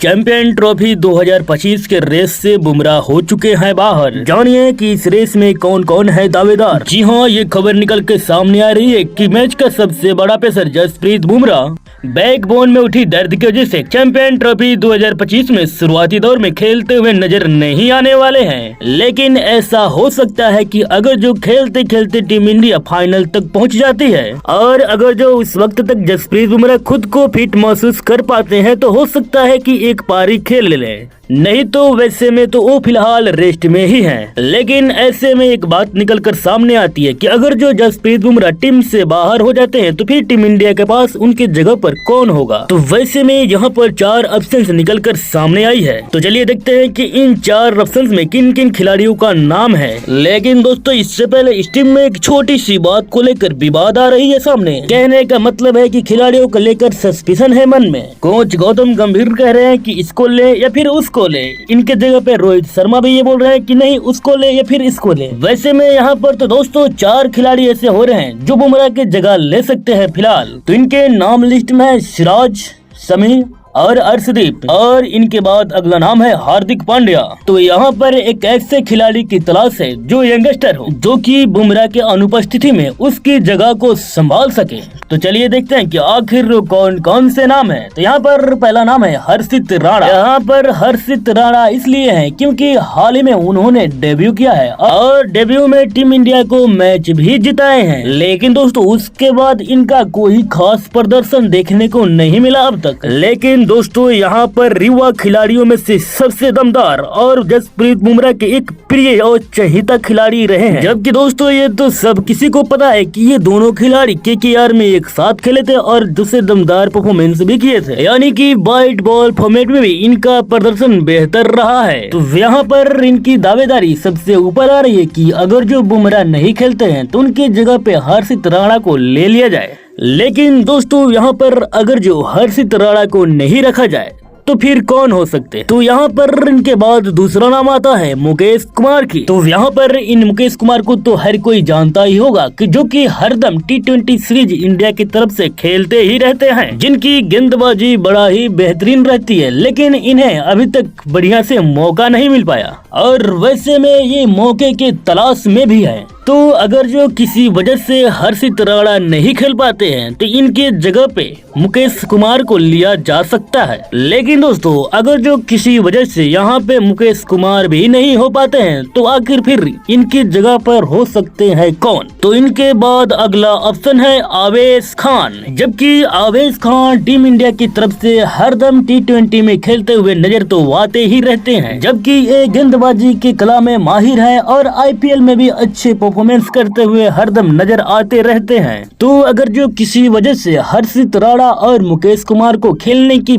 Champion trophy 2025 के race से बुमराह हो चुके हैं बाहर। जानिए कि इस रेस में कौन कौन है दावेदार। जी हां, ये खबर निकल के सामने आ रही है कि मैच का सबसे बड़ा पेसर जसप्रीत बुमराह बैकबोन में उठी दर्द की वजह से चैंपियन ट्रॉफी 2025 में शुरुआती दौर में खेलते हुए नजर नहीं आने वाले हैं। लेकिन ऐसा हो सकता है कि अगर जो खेलते खेलते टीम इंडिया फाइनल तक पहुंच जाती है और अगर जो उस वक्त तक जसप्रीत बुमराह खुद को फिट महसूस कर पाते हैं तो हो सकता है कि एक पारी खेल ले। नहीं तो वैसे में तो वो फिलहाल रेस्ट में ही हैं। लेकिन ऐसे में एक बात निकल कर सामने आती है कि अगर जो जसप्रीत बुमराह टीम से बाहर हो जाते हैं तो फिर टीम इंडिया के पास उनकी जगह पर कौन होगा। तो वैसे में यहाँ पर 4 ऑप्शंस निकल कर सामने आई है। तो चलिए देखते हैं कि इन 4 ऑप्शंस में किन किन खिलाड़ियों का नाम है। लेकिन दोस्तों इससे पहले इस टीम में एक छोटी सी बात को लेकर विवाद आ रही है सामने। कहने का मतलब है कि खिलाड़ियों को लेकर सस्पिशन है मन में। कोच गौतम गंभीर कह रहे हैं कि इसको ले या फिर उसको ले। इनके जगह पे रोहित शर्मा भी ये बोल रहे हैं कि नहीं उसको ले या फिर इसको ले। वैसे में यहाँ पर तो दोस्तों 4 खिलाड़ी ऐसे हो रहे हैं जो बुमराह की जगह ले सकते हैं फिलहाल। तो इनके नाम लिस्ट में है सिराज, शमी और अर्शदीप और इनके बाद अगला नाम है हार्दिक पांड्या। तो यहाँ पर एक ऐसे खिलाड़ी की तलाश है जो यंगस्टर हो, जो कि बुमराह के अनुपस्थिति में उसकी जगह को संभाल सके। तो चलिए देखते हैं कि आखिर कौन कौन से नाम है। तो यहाँ पर पहला नाम है हर्षित राणा। यहाँ पर हर्षित राणा इसलिए है क्योंकि हाल ही में उन्होंने डेब्यू किया है और डेब्यू में टीम इंडिया को मैच भी जिताए हैं। लेकिन दोस्तों उसके बाद इनका कोई खास प्रदर्शन देखने को नहीं मिला अब तक। लेकिन दोस्तों यहाँ पर युवा खिलाड़ियों में से सबसे दमदार और जसप्रीत बुमराह के एक प्रिय और चहेता खिलाड़ी रहे हैं। जबकि दोस्तों ये तो सब किसी को पता है कि ये दोनों खिलाड़ी केकेआर में एक साथ खेले थे और दूसरे दमदार परफॉर्मेंस भी किए थे। यानी कि व्हाइट बॉल फॉर्मेट में भी इनका प्रदर्शन बेहतर रहा है। तो यहाँ पर इनकी दावेदारी सबसे ऊपर आ रही है कि अगर जो बुमराह नहीं खेलते हैं तो उनकी जगह पे हर्षित राणा को ले लिया जाए। लेकिन दोस्तों यहाँ पर अगर जो हर्षित राणा को नहीं रखा जाए तो फिर कौन हो सकते। तो यहाँ पर इनके बाद दूसरा नाम आता है मुकेश कुमार की। तो यहाँ पर इन मुकेश कुमार को तो हर कोई जानता ही होगा कि जो कि हरदम T20 सीरीज इंडिया की तरफ से खेलते ही रहते हैं, जिनकी गेंदबाजी बड़ा ही बेहतरीन रहती है। लेकिन इन्हें अभी तक बढ़िया से मौका नहीं मिल पाया और वैसे में ये मौके के तलाश में भी है। तो अगर जो किसी वजह से हर्षित राणा नहीं खेल पाते हैं तो इनके जगह पे मुकेश कुमार को लिया जा सकता है। लेकिन दोस्तों अगर जो किसी वजह से यहाँ पे मुकेश कुमार भी नहीं हो पाते हैं तो आखिर फिर इनकी जगह पर हो सकते हैं कौन। तो इनके बाद अगला ऑप्शन है आवेश खान। जबकि आवेश खान टीम इंडिया की तरफ से हरदम T20 में खेलते हुए नजर तो आते ही रहते हैं, जबकि ये गेंदबाजी की कला में माहिर है और IPL में भी अच्छे परफॉर्मेंस करते हुए हरदम नजर आते रहते हैं। तो अगर जो किसी वजह से हर्षित राणा और मुकेश कुमार को खेलने की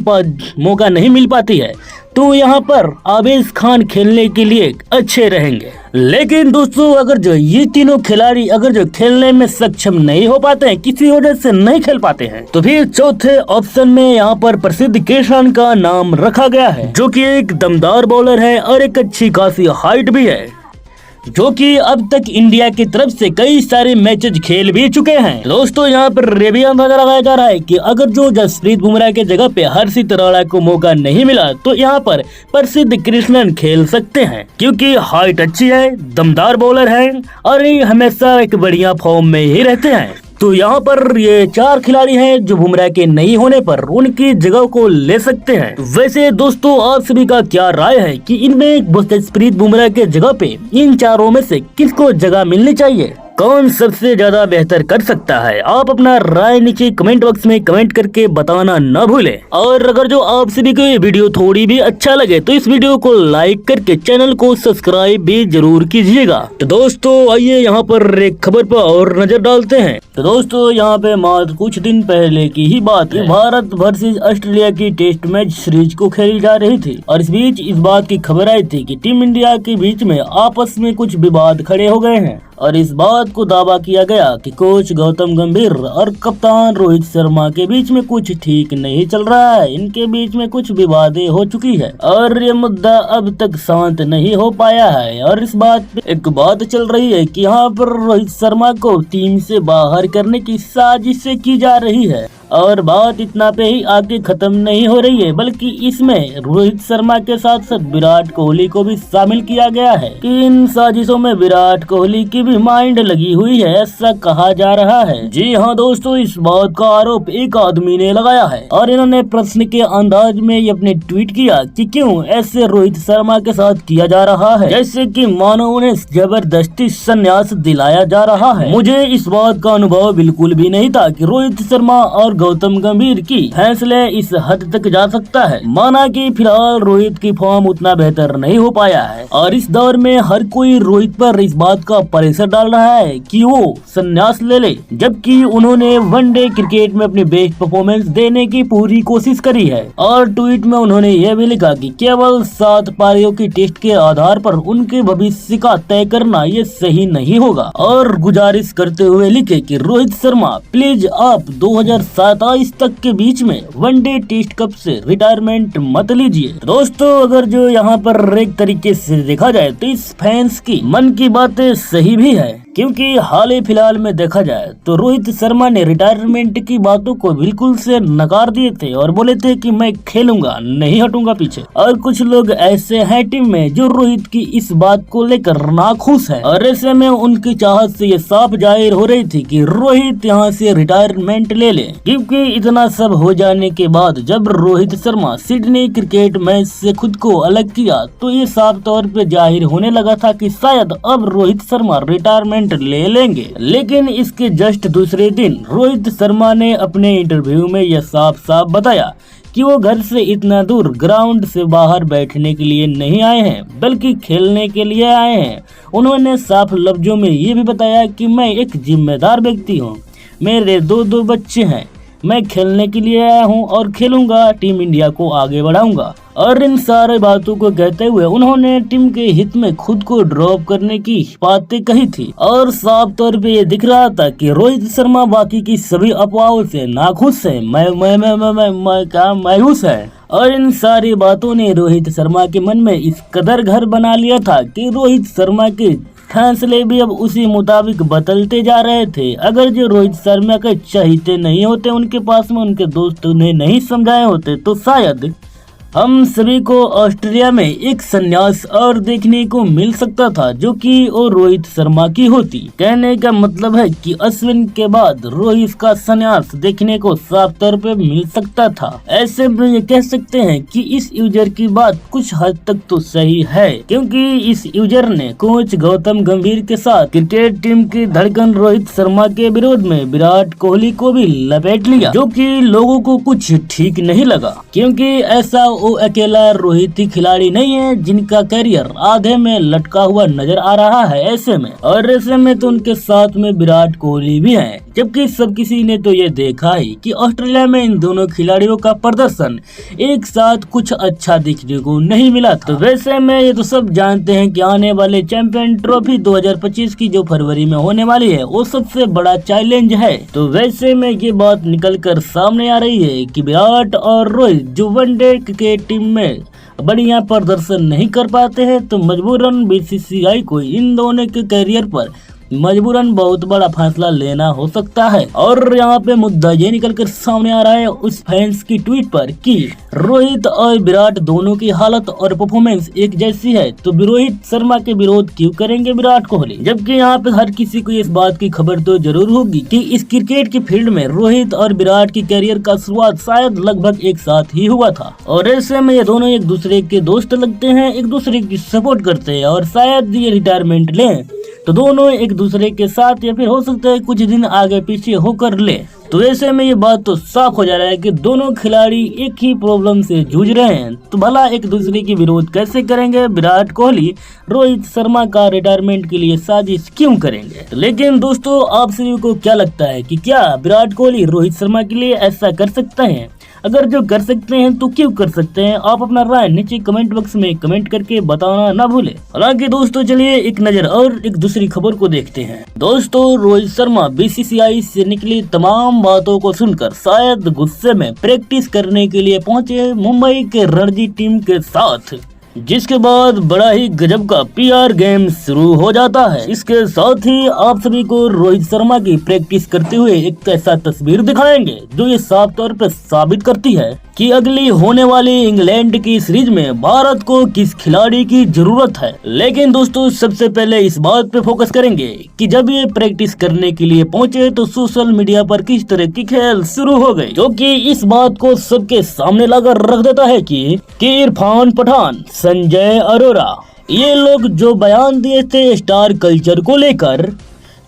मौका नहीं मिल पाती है तो यहाँ पर आवेश खान खेलने के लिए अच्छे रहेंगे। लेकिन दोस्तों अगर जो ये तीनों खिलाड़ी अगर जो खेलने में सक्षम नहीं हो पाते हैं, किसी वजह से नहीं खेल पाते हैं, तो फिर चौथे ऑप्शन में यहाँ पर प्रसिद्ध किशन का नाम रखा गया है, जो कि एक दमदार बॉलर है और एक अच्छी खासी हाइट भी है, जो कि अब तक इंडिया की तरफ से कई सारे मैचेज खेल भी चुके हैं। दोस्तों यहाँ पर ये भी अंदाजा लगाया जा रहा है कि अगर जो जसप्रीत बुमराह के जगह पे हर्षित राणा को मौका नहीं मिला तो यहाँ पर प्रसिद्ध कृष्णन खेल सकते हैं, क्योंकि हाइट अच्छी है, दमदार बॉलर है और ये हमेशा एक बढ़िया फॉर्म में ही रहते हैं। तो यहाँ पर ये 4 खिलाड़ी हैं जो बुमराह के नहीं होने पर उनकी जगह को ले सकते हैं। वैसे दोस्तों आप सभी का क्या राय है कि इनमें जसप्रीत बुमराह के जगह पे इन चारों में से किसको जगह मिलनी चाहिए? कौन सबसे ज्यादा बेहतर कर सकता है? आप अपना राय नीचे कमेंट बॉक्स में कमेंट करके बताना न भूलें। और अगर जो आप सभी को ये वीडियो थोड़ी भी अच्छा लगे तो इस वीडियो को लाइक करके चैनल को सब्सक्राइब भी जरूर कीजिएगा। तो दोस्तों आइए यहाँ पर एक खबर पर और नजर डालते हैं। तो दोस्तों यहाँ पे मात्र कुछ दिन पहले की ही बात है, भारत वर्सेस ऑस्ट्रेलिया की टेस्ट मैच सीरीज को खेली जा रही थी और इस बीच इस बात की खबर आई थी कि टीम इंडिया के बीच में आपस में कुछ विवाद खड़े हो गए हैं और इस बात को दावा किया गया कि कोच गौतम गंभीर और कप्तान रोहित शर्मा के बीच में कुछ ठीक नहीं चल रहा है। इनके बीच में कुछ विवादें हो चुकी है और ये मुद्दा अब तक शांत नहीं हो पाया है और इस बात पे एक बात चल रही है कि यहाँ पर रोहित शर्मा को टीम से बाहर करने की साजिशें की जा रही है और बात इतना पे ही आके खत्म नहीं हो रही है, बल्कि इसमें रोहित शर्मा के साथ साथ विराट कोहली को भी शामिल किया गया है कि इन साजिशों में विराट कोहली की भी माइंड लगी हुई है, ऐसा कहा जा रहा है। जी हाँ दोस्तों, इस बात का आरोप एक आदमी ने लगाया है और इन्होंने प्रश्न के अंदाज में ये अपने ट्वीट किया कि क्यों ऐसे रोहित शर्मा के साथ किया जा रहा है, जैसे कि मानो उन्हें जबरदस्ती संन्यास दिलाया जा रहा है। मुझे इस बात का अनुभव बिल्कुल भी नहीं था कि रोहित शर्मा और गौतम गंभीर की फैसले इस हद तक जा सकता है। माना कि फिलहाल रोहित की फॉर्म उतना बेहतर नहीं हो पाया है और इस दौर में हर कोई रोहित पर इस बात का प्रेशर डाल रहा है कि वो संन्यास ले ले, जबकि उन्होंने वनडे क्रिकेट में अपनी बेस्ट परफॉर्मेंस देने की पूरी कोशिश करी है। और ट्वीट में उन्होंने यह भी लिखा कि केवल 7 पारियों की टेस्ट के आधार पर उनके भविष्य का तय करना ये सही नहीं होगा और गुजारिश करते हुए लिखे कि रोहित शर्मा प्लीज आप 2027 तक के बीच में वनडे टेस्ट कप से रिटायरमेंट मत लीजिए। दोस्तों, अगर जो यहाँ पर एक तरीके से देखा जाए तो इस फैंस की मन की बातें सही भी है, क्योंकि हाल ही फिलहाल में देखा जाए तो रोहित शर्मा ने रिटायरमेंट की बातों को बिल्कुल से नकार दिए थे और बोले थे कि मैं खेलूंगा, नहीं हटूंगा पीछे। और कुछ लोग ऐसे हैं टीम में जो रोहित की इस बात को लेकर नाखुश है और ऐसे में उनकी चाहत से ये साफ जाहिर हो रही थी कि रोहित यहाँ से रिटायरमेंट ले ले, क्योंकि इतना सब हो जाने के बाद जब Rohit Sharma Sydney cricket match से खुद को अलग किया तो ये साफ तौर पे जाहिर होने लगा था कि शायद अब रोहित शर्मा रिटायरमेंट ले लेंगे। लेकिन इसके जस्ट दूसरे दिन रोहित शर्मा ने अपने इंटरव्यू में यह साफ साफ बताया कि वो घर से इतना दूर ग्राउंड से बाहर बैठने के लिए नहीं आए हैं, बल्कि खेलने के लिए आए हैं। उन्होंने साफ लफ्जों में ये भी बताया कि मैं एक जिम्मेदार व्यक्ति हूँ, मेरे 2 बच्चे हैं, मैं खेलने के लिए आया हूँ और खेलूंगा, टीम इंडिया को आगे बढ़ाऊंगा। और इन सारे बातों को कहते हुए उन्होंने टीम के हित में खुद को ड्रॉप करने की बातें कही थी और साफ तौर पे ये दिख रहा था कि रोहित शर्मा बाकी की सभी अफवाहों से नाखुश है, मैं क्या मायूस है। और इन सारी बातों ने रोहित शर्मा के मन में इस कदर घर बना लिया था कि रोहित शर्मा के फैसले भी अब उसी मुताबिक बदलते जा रहे थे। अगर जो रोहित शर्मा के चाहते नहीं होते, उनके पास में उनके दोस्त उन्हें नहीं समझाए होते, तो शायद हम सभी को ऑस्ट्रेलिया में एक संन्यास और देखने को मिल सकता था, जो कि वो रोहित शर्मा की होती। कहने का मतलब है कि अश्विन के बाद रोहित का संन्यास देखने को साफ तौर पे मिल सकता था। ऐसे में ये कह सकते हैं कि इस यूजर की बात कुछ हद तक तो सही है, क्योंकि इस यूजर ने कोच गौतम गंभीर के साथ क्रिकेट टीम की धड़कन रोहित शर्मा के विरोध में विराट कोहली को भी लपेट लिया, जो कि लोगों को कुछ ठीक नहीं लगा, क्योंकि ऐसा वो अकेला रोहित ही खिलाड़ी नहीं है जिनका करियर आधे में लटका हुआ नजर आ रहा है। ऐसे में तो उनके साथ में विराट कोहली भी है, जबकि सब किसी ने तो ये देखा ही कि ऑस्ट्रेलिया में इन दोनों खिलाड़ियों का प्रदर्शन एक साथ कुछ अच्छा दिखने को नहीं मिला था। तो वैसे में ये तो सब जानते हैं कि आने वाले चैंपियन ट्रॉफी 2025 की जो फरवरी में होने वाली है वो सबसे बड़ा चैलेंज है। तो वैसे में ये बात निकल कर सामने आ रही है कि विराट और रोहित जो वनडे क्रिकेट टीम में बढ़िया प्रदर्शन नहीं कर पाते हैं, तो मजबूरन बीसीसीआई को इन दोनों के करियर पर मजबूरन बहुत बड़ा फैसला लेना हो सकता है। और यहाँ पे मुद्दा ये निकल कर सामने आ रहा है उस फैंस की ट्वीट पर कि रोहित और विराट दोनों की हालत और परफॉर्मेंस एक जैसी है, तो रोहित शर्मा के विरोध क्यों करेंगे विराट कोहली। जबकि यहाँ पे हर किसी को इस बात की खबर तो जरूर होगी कि इस क्रिकेट की फील्ड में रोहित और विराट की करियर का शुरुआत शायद लगभग एक साथ ही हुआ था और ऐसे में ये दोनों एक दूसरे के दोस्त लगते हैं, एक दूसरे की सपोर्ट करते हैं और शायद ये रिटायरमेंट लें तो दोनों एक दूसरे के साथ या फिर हो सकता है कुछ दिन आगे पीछे होकर ले। तो ऐसे में ये बात तो साफ हो जा रहा है कि दोनों खिलाड़ी एक ही प्रॉब्लम से जूझ रहे हैं, तो भला एक दूसरे की विरोध कैसे करेंगे। विराट कोहली रोहित शर्मा का रिटायरमेंट के लिए साजिश क्यों करेंगे। लेकिन दोस्तों, आप सभी को क्या लगता है कि क्या विराट कोहली रोहित शर्मा के लिए ऐसा कर सकते हैं? अगर जो कर सकते हैं तो क्यों कर सकते हैं, आप अपना राय नीचे कमेंट बॉक्स में कमेंट करके बताना ना भूले। हालांकि दोस्तों, चलिए एक नजर और एक दूसरी खबर को देखते हैं। दोस्तों, रोहित शर्मा बीसीसीआई से निकली तमाम बातों को सुनकर शायद गुस्से में प्रैक्टिस करने के लिए पहुंचे मुंबई के रणजी टीम के साथ। जिसके बाद बड़ा ही गजब का पीआर गेम शुरू हो जाता है। इसके साथ ही आप सभी को रोहित शर्मा की प्रैक्टिस करते हुए एक ऐसा तस्वीर दिखाएंगे जो ये साफ तौर पर साबित करती है कि अगली होने वाली इंग्लैंड की सीरीज में भारत को किस खिलाड़ी की जरूरत है। लेकिन दोस्तों सबसे पहले इस बात पे फोकस करेंगे कि जब ये प्रैक्टिस करने के लिए पहुंचे तो सोशल मीडिया पर किस तरह की खेल शुरू हो गई, जो कि इस बात को सबके सामने लाकर रख देता है कि इरफान पठान, संजय अरोरा, ये लोग जो बयान दिए थे स्टार कल्चर को लेकर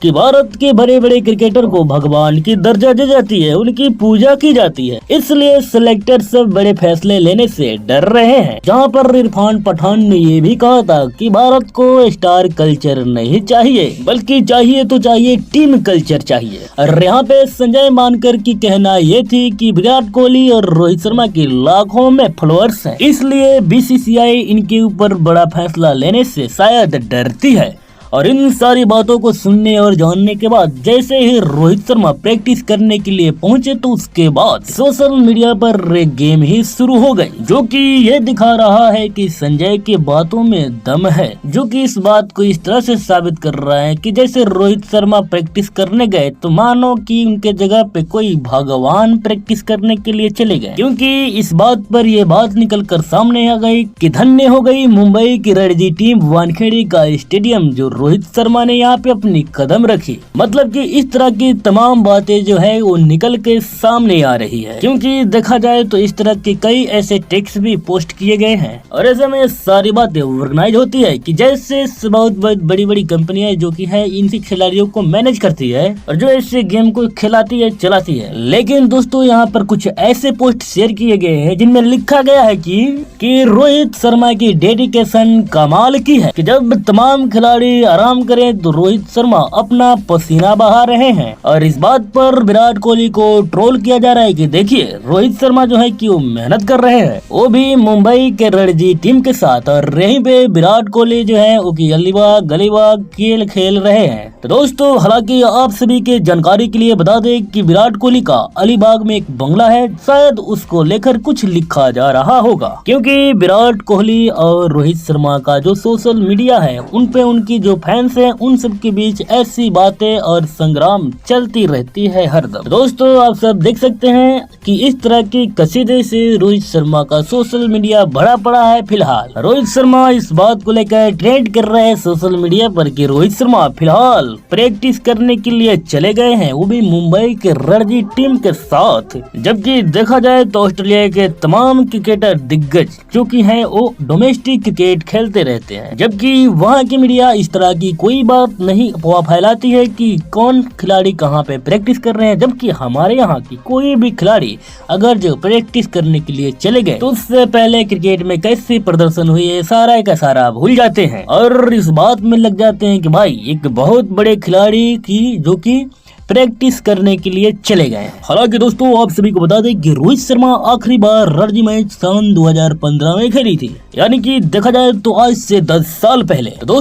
कि भारत के बड़े बड़े क्रिकेटर को भगवान की दर्जा दी जाती है, उनकी पूजा की जाती है, इसलिए सिलेक्टर सब बड़े फैसले लेने से डर रहे हैं। जहां पर इरफान पठान ने ये भी कहा था कि भारत को स्टार कल्चर नहीं चाहिए, बल्कि चाहिए तो चाहिए टीम कल्चर चाहिए। और यहाँ पे संजय मानकर की कहना ये थी कि विराट कोहली और रोहित शर्मा की लाखों में फॉलोअर्स हैं, इसलिए बीसीसीआई इनके ऊपर बड़ा फैसला लेने से शायद डरती है। और इन सारी बातों को सुनने और जानने के बाद जैसे ही रोहित शर्मा प्रैक्टिस करने के लिए पहुंचे तो उसके बाद सोशल मीडिया पर एक गेम ही शुरू हो गई, जो कि ये दिखा रहा है कि संजय के बातों में दम है, जो कि इस बात को इस तरह से साबित कर रहा है कि जैसे रोहित शर्मा प्रैक्टिस करने गए तो मानो कि उनके जगह पे कोई भगवान प्रैक्टिस करने के लिए चले गए, क्योंकि इस बात पर यह बात निकल कर सामने आ गई कि धन्य हो गई मुंबई की रणजी टीम वानखेड़े का स्टेडियम जो रोहित शर्मा ने यहाँ पे अपनी कदम रखी। मतलब कि इस तरह की तमाम बातें जो है वो निकल के सामने आ रही है, क्योंकि देखा जाए तो इस तरह के कई ऐसे टेक्स्ट भी पोस्ट किए गए हैं और ऐसे में सारी बातें ऑर्गेनाइज होती है कि जैसे बहुत बड़ी बड़ी कंपनियां जो कि है इनसे खिलाड़ियों को मैनेज करती है और जो ऐसे गेम को खिलाती है चलाती है। लेकिन दोस्तों यहाँ पर कुछ ऐसे पोस्ट शेयर किए गए हैं जिनमें लिखा गया है कि रोहित शर्मा की डेडिकेशन कमाल की है, कि जब तमाम खिलाड़ी आराम करें तो रोहित शर्मा अपना पसीना बहा रहे हैं। और इस बात पर विराट कोहली को ट्रोल किया जा रहा है कि देखिए रोहित शर्मा जो है कि वो मेहनत कर रहे हैं, वो भी मुंबई के रणजी टीम के साथ, और यहीं पे विराट कोहली जो है वो की अलीबाग गलीबाग खेल रहे हैं। तो दोस्तों हालांकि आप सभी के जानकारी के लिए बता दें कि विराट कोहली का अलीबाग में एक बंगला है, शायद उसको लेकर कुछ लिखा जा रहा होगा, क्योंकि विराट कोहली और रोहित शर्मा का जो सोशल मीडिया है उन पे उनकी जो फैंस हैं उन सब के बीच ऐसी बातें और संग्राम चलती रहती है हरदम। दोस्तों आप सब देख सकते हैं कि इस तरह के कसीदे से रोहित शर्मा का सोशल मीडिया भरा पड़ा है। फिलहाल रोहित शर्मा इस बात को लेकर ट्रेंड कर रहे हैं सोशल मीडिया पर कि रोहित शर्मा फिलहाल प्रैक्टिस करने के लिए चले गए हैं, वो भी मुंबई के रणजी टीम के साथ। जबकि देखा जाए तो ऑस्ट्रेलिया के तमाम क्रिकेटर दिग्गज जो कि हैं वो डोमेस्टिक क्रिकेट खेलते रहते हैं, जबकि वहाँ की मीडिया इस तरह की कोई बात नहीं फैलाती है कि कौन खिलाड़ी कहाँ पे प्रैक्टिस कर रहे हैं। जबकि हमारे यहाँ की कोई भी खिलाड़ी अगर जो प्रैक्टिस करने के लिए चले गए तो उससे पहले क्रिकेट में कैसे प्रदर्शन हुई है सारा का सारा भूल जाते हैं और इस बात में लग जाते हैं कि भाई एक बहुत बड़े खिलाड़ी की जो कि प्रैक्टिस करने के लिए चले गए। हालांकि दोस्तों आप सभी को बता दें कि रोहित शर्मा आखिरी बार रणजी मैच सन 2015 में खेली थी, यानी कि देखा जाए तो आज से 10 साल पहले। तो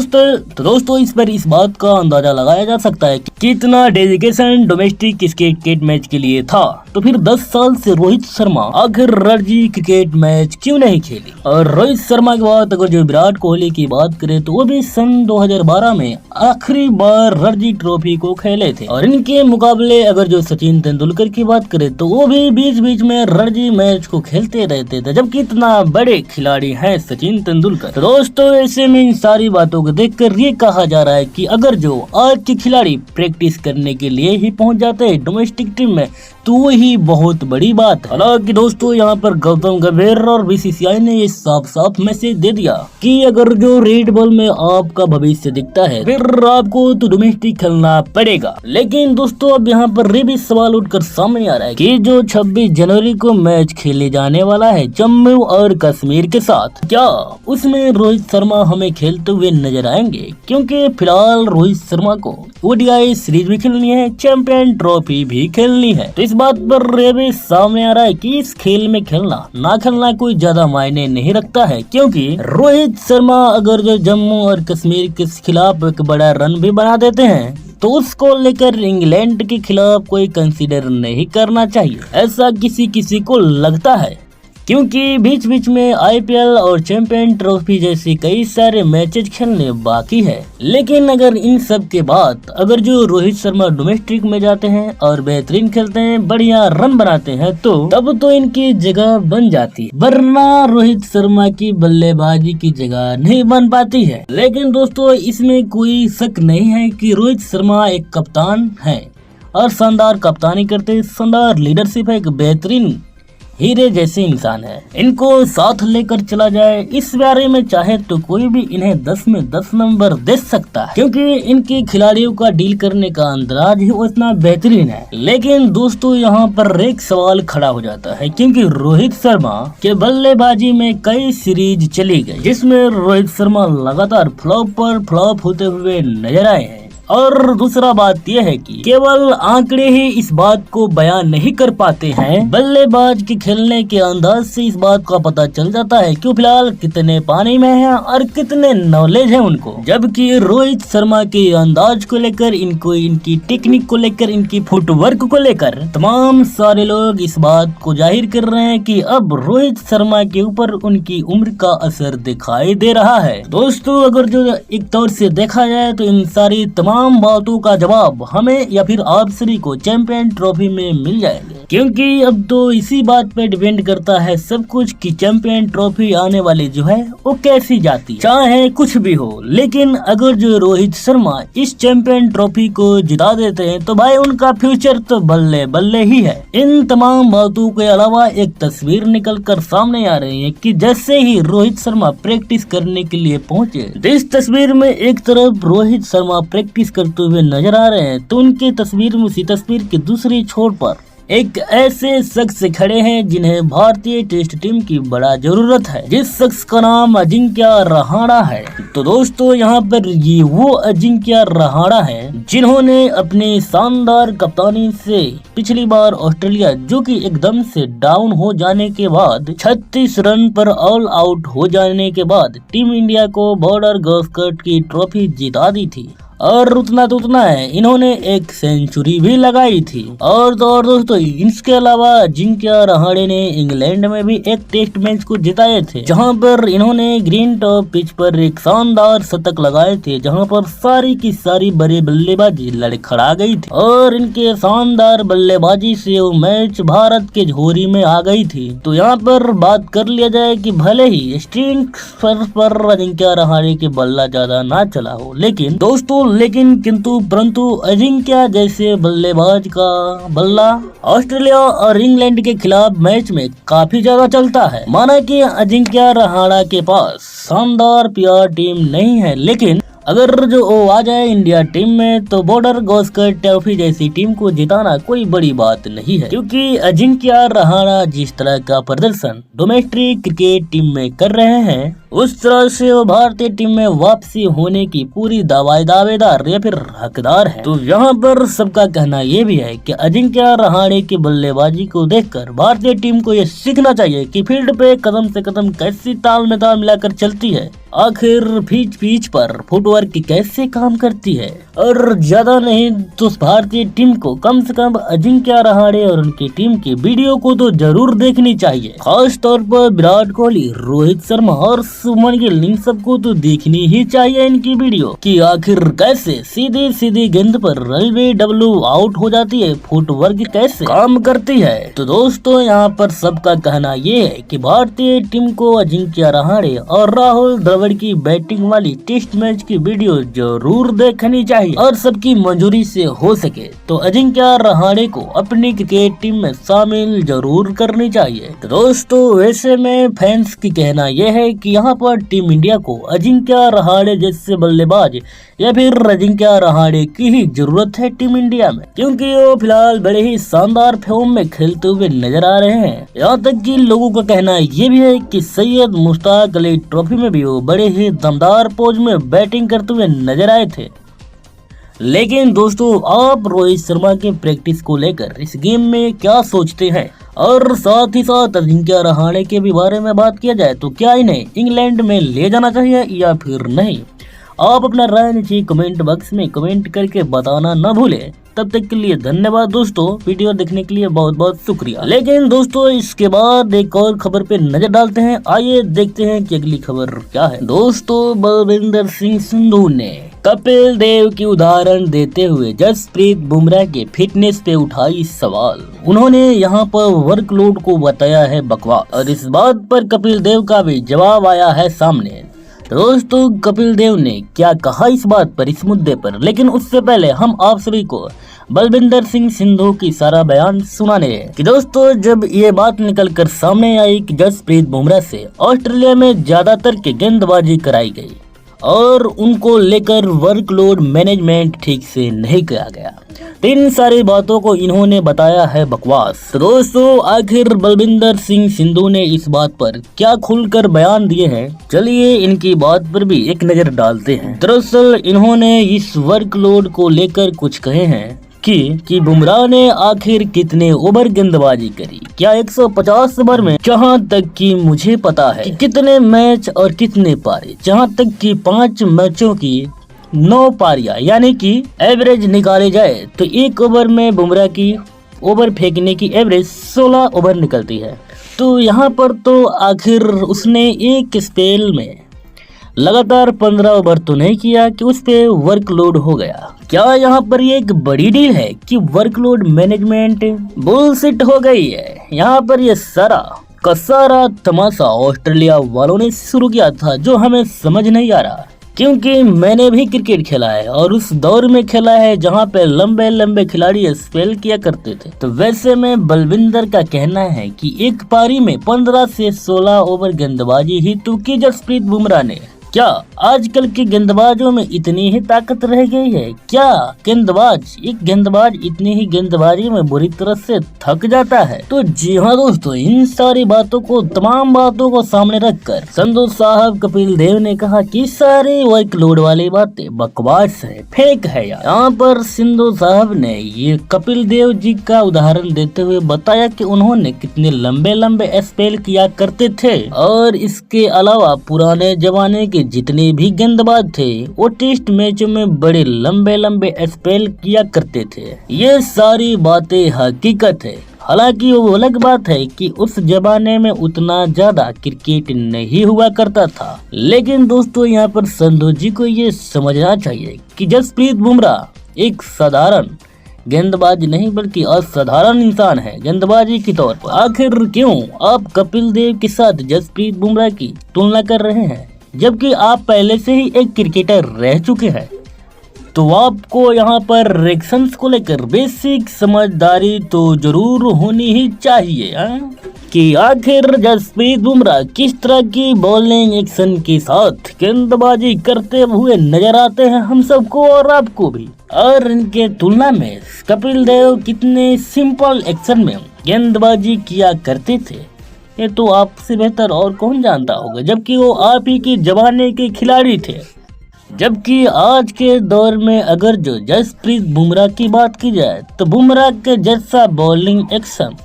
दोस्तों इस पर इस बात का अंदाजा लगाया जा सकता है कि कितना डेडिकेशन डोमेस्टिक क्रिकेट मैच के लिए था। तो फिर 10 साल से रोहित शर्मा आखिर रणजी क्रिकेट मैच क्यों नहीं खेली। और रोहित शर्मा के बाद अगर जो विराट कोहली की बात करें तो वो भी सन 2012 में आखिरी बार रणजी ट्रॉफी को खेले थे, और इनके मुकाबले अगर जो सचिन तेंदुलकर की बात करें तो वो भी बीच बीच में रणजी मैच को खेलते रहते थे, जबकि इतना बड़े खिलाड़ी हैं सचिन तेंदुलकर। तो दोस्तों ऐसे में इन सारी बातों को देखकर ये कहा जा रहा है कि अगर जो आज के खिलाड़ी प्रैक्टिस करने के लिए ही पहुंच जाते हैं डोमेस्टिक टीम में तो वही बहुत बड़ी बात है। हालांकि दोस्तों यहाँ पर गौतम गंभीर और बीसीसीआई ने ये साफ साफ मैसेज दे दिया कि अगर जो रेड बॉल में आपका भविष्य दिखता है फिर आपको तो डोमेस्टिक खेलना पड़ेगा। लेकिन दोस्तों अब यहाँ पर ये भी सवाल उठकर सामने आ रहा है कि जो 26 जनवरी को मैच खेले जाने वाला है जम्मू और कश्मीर के साथ, क्या उसमें रोहित शर्मा हमें खेलते हुए नजर आएंगे? क्योंकि फिलहाल रोहित शर्मा को ओडीआई सीरीज भी खेलनी है, चैंपियन ट्रॉफी भी खेलनी है। तो इस बात पर ये भी सामने आ रहा है कि इस खेल में खेलना ना खेलना कोई ज्यादा मायने नहीं रखता है, क्योंकि रोहित शर्मा अगर जो जम्मू और कश्मीर के खिलाफ एक बड़ा रन भी बना देते हैं तो उसको लेकर इंग्लैंड के खिलाफ कोई कंसीडर नहीं करना चाहिए, ऐसा किसी को लगता है। क्योंकि बीच बीच में IPL और चैंपियन ट्रॉफी जैसे कई सारे मैचेस खेलने बाकी है। लेकिन अगर इन सब के बाद अगर जो रोहित शर्मा डोमेस्टिक में जाते हैं और बेहतरीन खेलते हैं, बढ़िया रन बनाते हैं, तो तब तो इनकी जगह बन जाती है, वरना रोहित शर्मा की बल्लेबाजी की जगह नहीं बन पाती है। लेकिन दोस्तों इसमें कोई शक नहीं है कि रोहित शर्मा एक कप्तान है और शानदार कप्तानी करते, शानदार लीडरशिप है, एक बेहतरीन हीरे जैसे इंसान है। इनको साथ लेकर चला जाए, इस बारे में चाहे तो कोई भी इन्हें 10 में 10 नंबर दे सकता है, क्योंकि इनके खिलाड़ियों का डील करने का अंदाज ही उतना बेहतरीन है। लेकिन दोस्तों यहाँ पर एक सवाल खड़ा हो जाता है, क्योंकि रोहित शर्मा के बल्लेबाजी में कई सीरीज चली गई जिसमें रोहित शर्मा लगातार फ्लॉप पर फ्लॉप होते हुए नजर आए हैं। और दूसरा बात यह है कि केवल आंकड़े ही इस बात को बयान नहीं कर पाते हैं, बल्लेबाज के खेलने के अंदाज से इस बात का पता चल जाता है कि फिलहाल कितने पानी में हैं और कितने नॉलेज है उनको। जबकि रोहित शर्मा के अंदाज को लेकर, इनको इनकी टेक्निक को लेकर, इनकी फुटवर्क को लेकर तमाम सारे लोग इस बात को जाहिर कर रहे हैं कि अब रोहित शर्मा के ऊपर उनकी उम्र का असर दिखाई दे रहा है। दोस्तों अगर जो एक तौर से देखा जाए तो इन सारी तमाम बातों का जवाब हमें या फिर आप सभी को चैंपियन ट्रॉफी में मिल जाएंगे, क्योंकि अब तो इसी बात पे डिपेंड करता है सब कुछ कि चैंपियन ट्रॉफी आने वाली जो है वो कैसी जाती है, चाहे कुछ भी हो। लेकिन अगर जो रोहित शर्मा इस चैंपियन ट्रॉफी को जिता देते हैं तो भाई उनका फ्यूचर तो बल्ले बल्ले ही है। इन तमाम बातों के अलावा एक तस्वीर निकल कर सामने आ रही है कि जैसे ही रोहित शर्मा प्रैक्टिस करने के लिए पहुंचे, इस तस्वीर में एक तरफ रोहित शर्मा प्रैक्टिस करते हुए नजर आ रहे हैं, तो उनकी तस्वीर में उसी तस्वीर की दूसरी छोर पर एक ऐसे शख्स खड़े हैं जिन्हें भारतीय टेस्ट टीम की बड़ा जरूरत है, जिस शख्स का नाम अजिंक्य रहाणे है। तो दोस्तों यहाँ पर ये वो अजिंक्य रहाणे है जिन्होंने अपनी शानदार कप्तानी से पिछली बार ऑस्ट्रेलिया जो कि एकदम से डाउन हो जाने के बाद 36 रन पर ऑल आउट हो जाने के बाद टीम इंडिया को बॉर्डर गावस्कर की ट्रॉफी जिता दी थी। और उतना तो उतना है, इन्होंने एक सेंचुरी भी लगाई थी। और तो और दोस्तों इसके अलावा अजिंक्य रहाणे ने इंग्लैंड में भी एक टेस्ट मैच को जिताए थे, जहां पर इन्होंने ग्रीन टॉप पिच पर एक शानदार शतक लगाए थे, जहां पर सारी की सारी बड़े बल्लेबाजी लड़खड़ा गई थी और इनके शानदार बल्लेबाजी से वो मैच भारत के झोरी में आ गई थी। तो यहाँ पर बात कर लिया जाए कि भले ही स्ट्रिंग पर अजिंक्य रहाणे के बल्ला ज्यादा ना चला हो, लेकिन दोस्तों किंतु परंतु अजिंक्य जैसे बल्लेबाज का बल्ला ऑस्ट्रेलिया और इंग्लैंड के खिलाफ मैच में काफी ज्यादा चलता है। माना कि अजिंक्य रहाणे के पास शानदार PR टीम नहीं है, लेकिन अगर जो वो आ जाए इंडिया टीम में तो बॉर्डर गावस्कर ट्रॉफी जैसी टीम को जिताना कोई बड़ी बात नहीं है, क्योंकि अजिंक्य रहाणे जिस तरह का प्रदर्शन डोमेस्टिक क्रिकेट टीम में कर रहे हैं, उस तरह से वो भारतीय टीम में वापसी होने की पूरी दावेदार या फिर हकदार है। तो यहाँ पर सबका कहना ये भी है कि अजिंक्य रहाणे की बल्लेबाजी को देखकर भारतीय टीम को ये सीखना चाहिए कि फील्ड पे कदम से कदम कैसी ताल में ताल मिलाकर चलती है, आखिर पिच पर फुटवर्क कैसे काम करती है। और ज्यादा नहीं तो भारतीय टीम को कम से कम अजिंक्य रहाणे और उनकी टीम की वीडियो को तो जरूर देखनी चाहिए, खास तौर पर विराट कोहली, रोहित शर्मा और सुमन गिल, इन सबको तो देखनी ही चाहिए इनकी वीडियो कि आखिर कैसे सीधी गेंद पर LBW आउट हो जाती है, फुटवर्क कैसे काम करती है। तो दोस्तों यहाँ पर सबका कहना ये है कि भारतीय टीम को अजिंक्य रहाणे और राहुल द्रविड़ की बैटिंग वाली टेस्ट मैच की वीडियो जरूर देखनी चाहिए और सबकी मंजूरी से हो सके तो अजिंक्य रहाणे को अपनी क्रिकेट टीम में शामिल जरूर करनी चाहिए। तो दोस्तों वैसे में फैंस की कहना यह है कि यहाँ पर टीम इंडिया को अजिंक्य रहाणे जैसे बल्लेबाज या फिर अजिंक्य रहाणे की ही जरूरत है टीम इंडिया में, क्योंकि वो फिलहाल बड़े ही शानदार फॉर्म में खेलते हुए नजर आ रहे हैं। यहाँ तक कि लोगों का कहना ये भी है कि सैयद मुश्ताक अली ट्रॉफी में भी वो बड़े ही दमदार पोज में बैटिंग करते हुए नजर आए थे। लेकिन दोस्तों आप रोहित शर्मा के प्रैक्टिस को लेकर इस गेम में क्या सोचते हैं, और साथ ही साथ अजिंक्य रहाणे के भी बारे में बात किया जाए तो क्या इन्हें इंग्लैंड में ले जाना चाहिए या फिर नहीं, आप अपना राय नीचे कमेंट बॉक्स में कमेंट करके बताना न भूलें। तब तक के लिए धन्यवाद दोस्तों, वीडियो देखने के लिए बहुत बहुत शुक्रिया। लेकिन दोस्तों इसके बाद एक और खबर पे नजर डालते हैं। आइए देखते हैं कि अगली खबर क्या है। दोस्तों बलविंदर सिंह संधू ने कपिल देव की उदाहरण देते हुए जसप्रीत बुमराह के फिटनेस पे उठाई सवाल। उन्होंने यहाँ पर वर्कलोड को बताया है बकवास और इस बात पर कपिल देव का भी जवाब आया है सामने। दोस्तों कपिल देव ने क्या कहा इस बात पर, इस मुद्दे पर, लेकिन उससे पहले हम आप सभी को बलविंदर सिंह संधू की सारा बयान सुनाने हैं कि दोस्तों जब ये बात निकल कर सामने आई कि जसप्रीत बुमराह से ऑस्ट्रेलिया में ज्यादातर की गेंदबाजी कराई गई और उनको लेकर वर्कलोड मैनेजमेंट ठीक से नहीं किया गया, तो इन सारी बातों को इन्होंने बताया है बकवास। तो दोस्तों आखिर बलविंदर सिंह संधू ने इस बात पर क्या खुलकर बयान दिए हैं, चलिए इनकी बात पर भी एक नजर डालते हैं। दरअसल इन्होंने इस वर्कलोड को लेकर कुछ कहे हैं कि बुमराह ने आखिर कितने ओवर गेंदबाजी करी, क्या 150 ओवर में, जहां तक कि मुझे पता है कि कितने मैच और कितने पारी, जहां तक कि 5 मैचों की 9 पारियां यानी कि एवरेज निकाले जाए तो एक ओवर में बुमराह की ओवर फेंकने की एवरेज 16 ओवर निकलती है। तो यहाँ पर तो आखिर उसने एक स्पेल में लगातार 15 ओवर तो नहीं किया कि उस पे वर्कलोड हो गया। क्या यहाँ पर ये एक बड़ी डील है कि वर्कलोड मैनेजमेंट बुलशिट हो गई है? यहाँ पर ये सारा का सारा तमाशा ऑस्ट्रेलिया वालों ने शुरू किया था, जो हमें समझ नहीं आ रहा, क्योंकि मैंने भी क्रिकेट खेला है और उस दौर में खेला है जहाँ पे लंबे लंबे खिलाड़ी स्पेल किया करते थे। तो वैसे में बलविंदर का कहना है कि एक पारी में 15 से 16 ओवर गेंदबाजी ही तो की जसप्रीत बुमराह ने। क्या आजकल के गेंदबाजों में इतनी ही ताकत रह गई है? क्या एक गेंदबाज इतनी ही गेंदबाजी में बुरी तरह से थक जाता है? तो जी हाँ दोस्तों, इन सारी बातों को, तमाम बातों को सामने रखकर संधू साहब कपिल देव ने कहा कि सारी वर्कलोड वाली बातें बकवास है, फेक है यार। यहाँ पर संधू साहब ने ये कपिल देव जी का उदाहरण देते हुए बताया कि उन्होंने कितने लंबे लंबे स्पेल किया करते थे और इसके अलावा पुराने जमाने के जितने भी गेंदबाज थे वो टेस्ट मैचों में बड़े लंबे लंबे स्पेल किया करते थे। ये सारी बातें हकीकत है। हालांकि वो अलग बात है कि उस जमाने में उतना ज्यादा क्रिकेट नहीं हुआ करता था, लेकिन दोस्तों यहाँ पर संधू जी को ये समझना चाहिए कि जसप्रीत बुमराह एक साधारण गेंदबाज नहीं बल्कि असाधारण इंसान है गेंदबाजी के तौर पर। आखिर क्यों आप कपिल देव के साथ जसप्रीत बुमराह की तुलना कर रहे हैं, जबकि आप पहले से ही एक क्रिकेटर रह चुके हैं? तो आपको यहाँ पर रिएक्शंस को लेकर बेसिक समझदारी तो जरूर होनी ही चाहिए कि आखिर जसप्रीत बुमराह किस तरह की बॉलिंग एक्शन के साथ गेंदबाजी करते हुए नजर आते हैं हम सबको और आपको भी, और इनके तुलना में कपिल देव कितने सिंपल एक्शन में गेंदबाजी किया करते थे ये तो आपसे बेहतर और कौन जानता होगा, जबकि वो आप ही के जमाने के खिलाड़ी थे। जबकि आज के दौर में अगर जो जसप्रीत बुमराह की बात की जाए तो बुमराह के जैसा बॉलिंग एक्शन,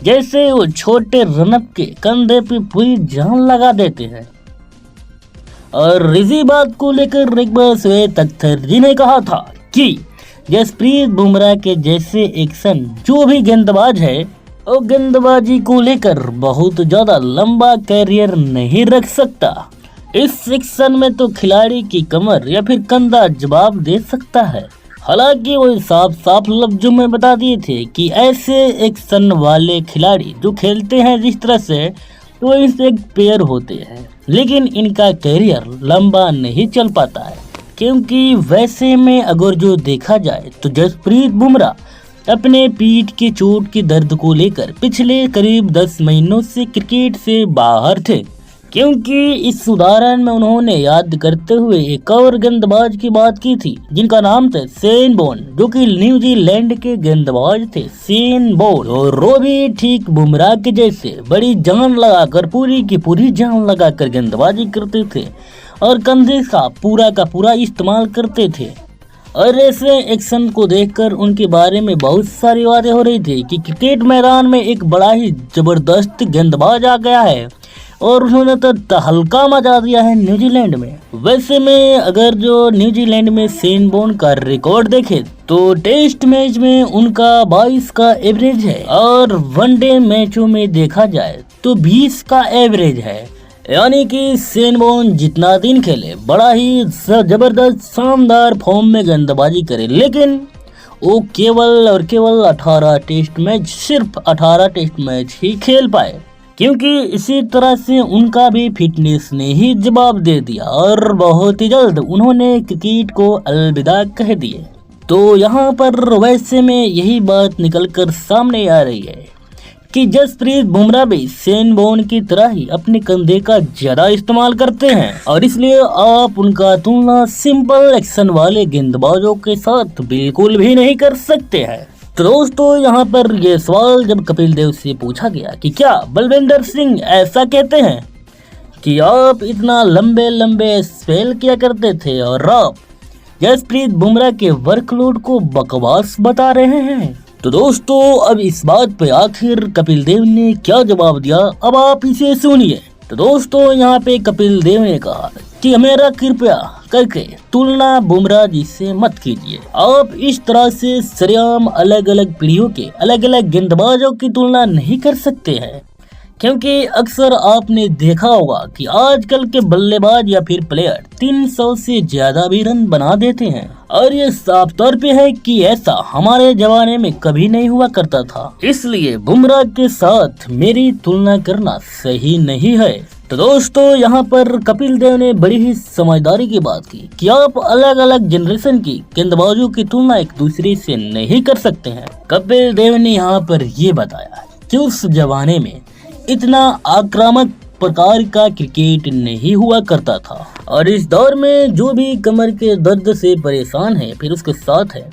जैसे वो छोटे रनअप के कंधे पे पूरी जान लगा देते हैं। और इसी बात को लेकर एक बार श्वेत अख्तर जी ने कहा था कि जसप्रीत बुमराह के जैसे एक्शन जो भी गेंदबाज है वो गेंदबाजी को लेकर बहुत ज्यादा लंबा कैरियर नहीं रख सकता। इस सेक्शन में तो खिलाड़ी की कमर या फिर कंधा जवाब दे सकता है। हालांकि वो साफ साफ लफ्जों में बता दिए थे कि ऐसे एक्शन वाले खिलाड़ी जो खेलते हैं जिस तरह से वो इस एक पेयर होते हैं, लेकिन इनका कैरियर लंबा नहीं चल पाता है। क्योंकि वैसे में अगर जो देखा जाए तो जसप्रीत बुमराह अपने पीठ की चोट के दर्द को लेकर पिछले करीब 10 महीनों से क्रिकेट से बाहर थे, क्योंकि इस उदाहरण में उन्होंने याद करते हुए एक और गेंदबाज की बात की थी जिनका नाम था शेन वॉर्न, जो कि न्यूजीलैंड के गेंदबाज थे शेन वॉर्न। और वो भी ठीक बुमराह के जैसे बड़ी जान लगाकर, पूरी की पूरी जान लगाकर गेंदबाजी करते थे और कंधे का पूरा इस्तेमाल करते थे। और ऐसे एक्शन को देखकर उनके बारे में बहुत सारी बातें हो रही थी कि क्रिकेट मैदान में एक बड़ा ही जबरदस्त गेंदबाज आ गया है और उन्होंने तो तहलका मचा दिया है न्यूजीलैंड में। वैसे में अगर जो न्यूजीलैंड में शेन वॉर्न का रिकॉर्ड देखे तो टेस्ट मैच में उनका 22 का एवरेज है और वनडे मैचों में देखा जाए तो 20 का एवरेज है। यानी कि शेन वॉर्न जितना दिन खेले बड़ा ही जबरदस्त शानदार फॉर्म में गेंदबाजी करे, लेकिन वो केवल और केवल 18 टेस्ट मैच, सिर्फ 18 टेस्ट मैच ही खेल पाए, क्योंकि इसी तरह से उनका भी फिटनेस ने ही जवाब दे दिया और बहुत ही जल्द उन्होंने क्रिकेट को अलविदा कह दिए। तो यहाँ पर वैसे में यही बात निकलकर सामने आ रही है कि जसप्रीत बुमराह भी शेन वॉर्न की तरह ही अपने कंधे का ज्यादा इस्तेमाल करते हैं और इसलिए आप उनका तुलना सिंपल एक्शन वाले गेंदबाजों के साथ बिल्कुल भी नहीं कर सकते हैं। तो दोस्तों यहाँ पर यह सवाल जब कपिल देव से पूछा गया कि क्या बलविंदर सिंह ऐसा कहते हैं कि आप इतना लंबे लंबे स्पेल किया करते थे और आप जसप्रीत बुमराह के वर्कलोड को बकवास बता रहे हैं। तो दोस्तों अब इस बात पे आखिर कपिल देव ने क्या जवाब दिया, अब आप इसे सुनिए। तो दोस्तों यहाँ पे कपिल देव ने कहा कि मेरा कृपया करके तुलना बुमराह जी से मत कीजिए। आप इस तरह से सरेआम अलग अलग पीढ़ियों के अलग अलग गेंदबाजों की तुलना नहीं कर सकते हैं, क्योंकि अक्सर आपने देखा होगा कि आजकल के बल्लेबाज या फिर प्लेयर 300 से ज्यादा भी रन बना देते हैं और ये साफ तौर पे है कि ऐसा हमारे जमाने में कभी नहीं हुआ करता था। इसलिए बुमराह के साथ मेरी तुलना करना सही नहीं है। तो दोस्तों यहाँ पर कपिल देव ने बड़ी ही समझदारी की बात की कि आप अलग अलग जनरेशन की गेंदबाजों की तुलना एक दूसरे से नहीं कर सकते हैं। कपिल देव ने यहाँ पर ये बताया कि उस जमाने में इतना आक्रामक प्रकार का क्रिकेट नहीं हुआ करता था और इस दौर में जो भी कमर के दर्द से परेशान है फिर उसके साथ है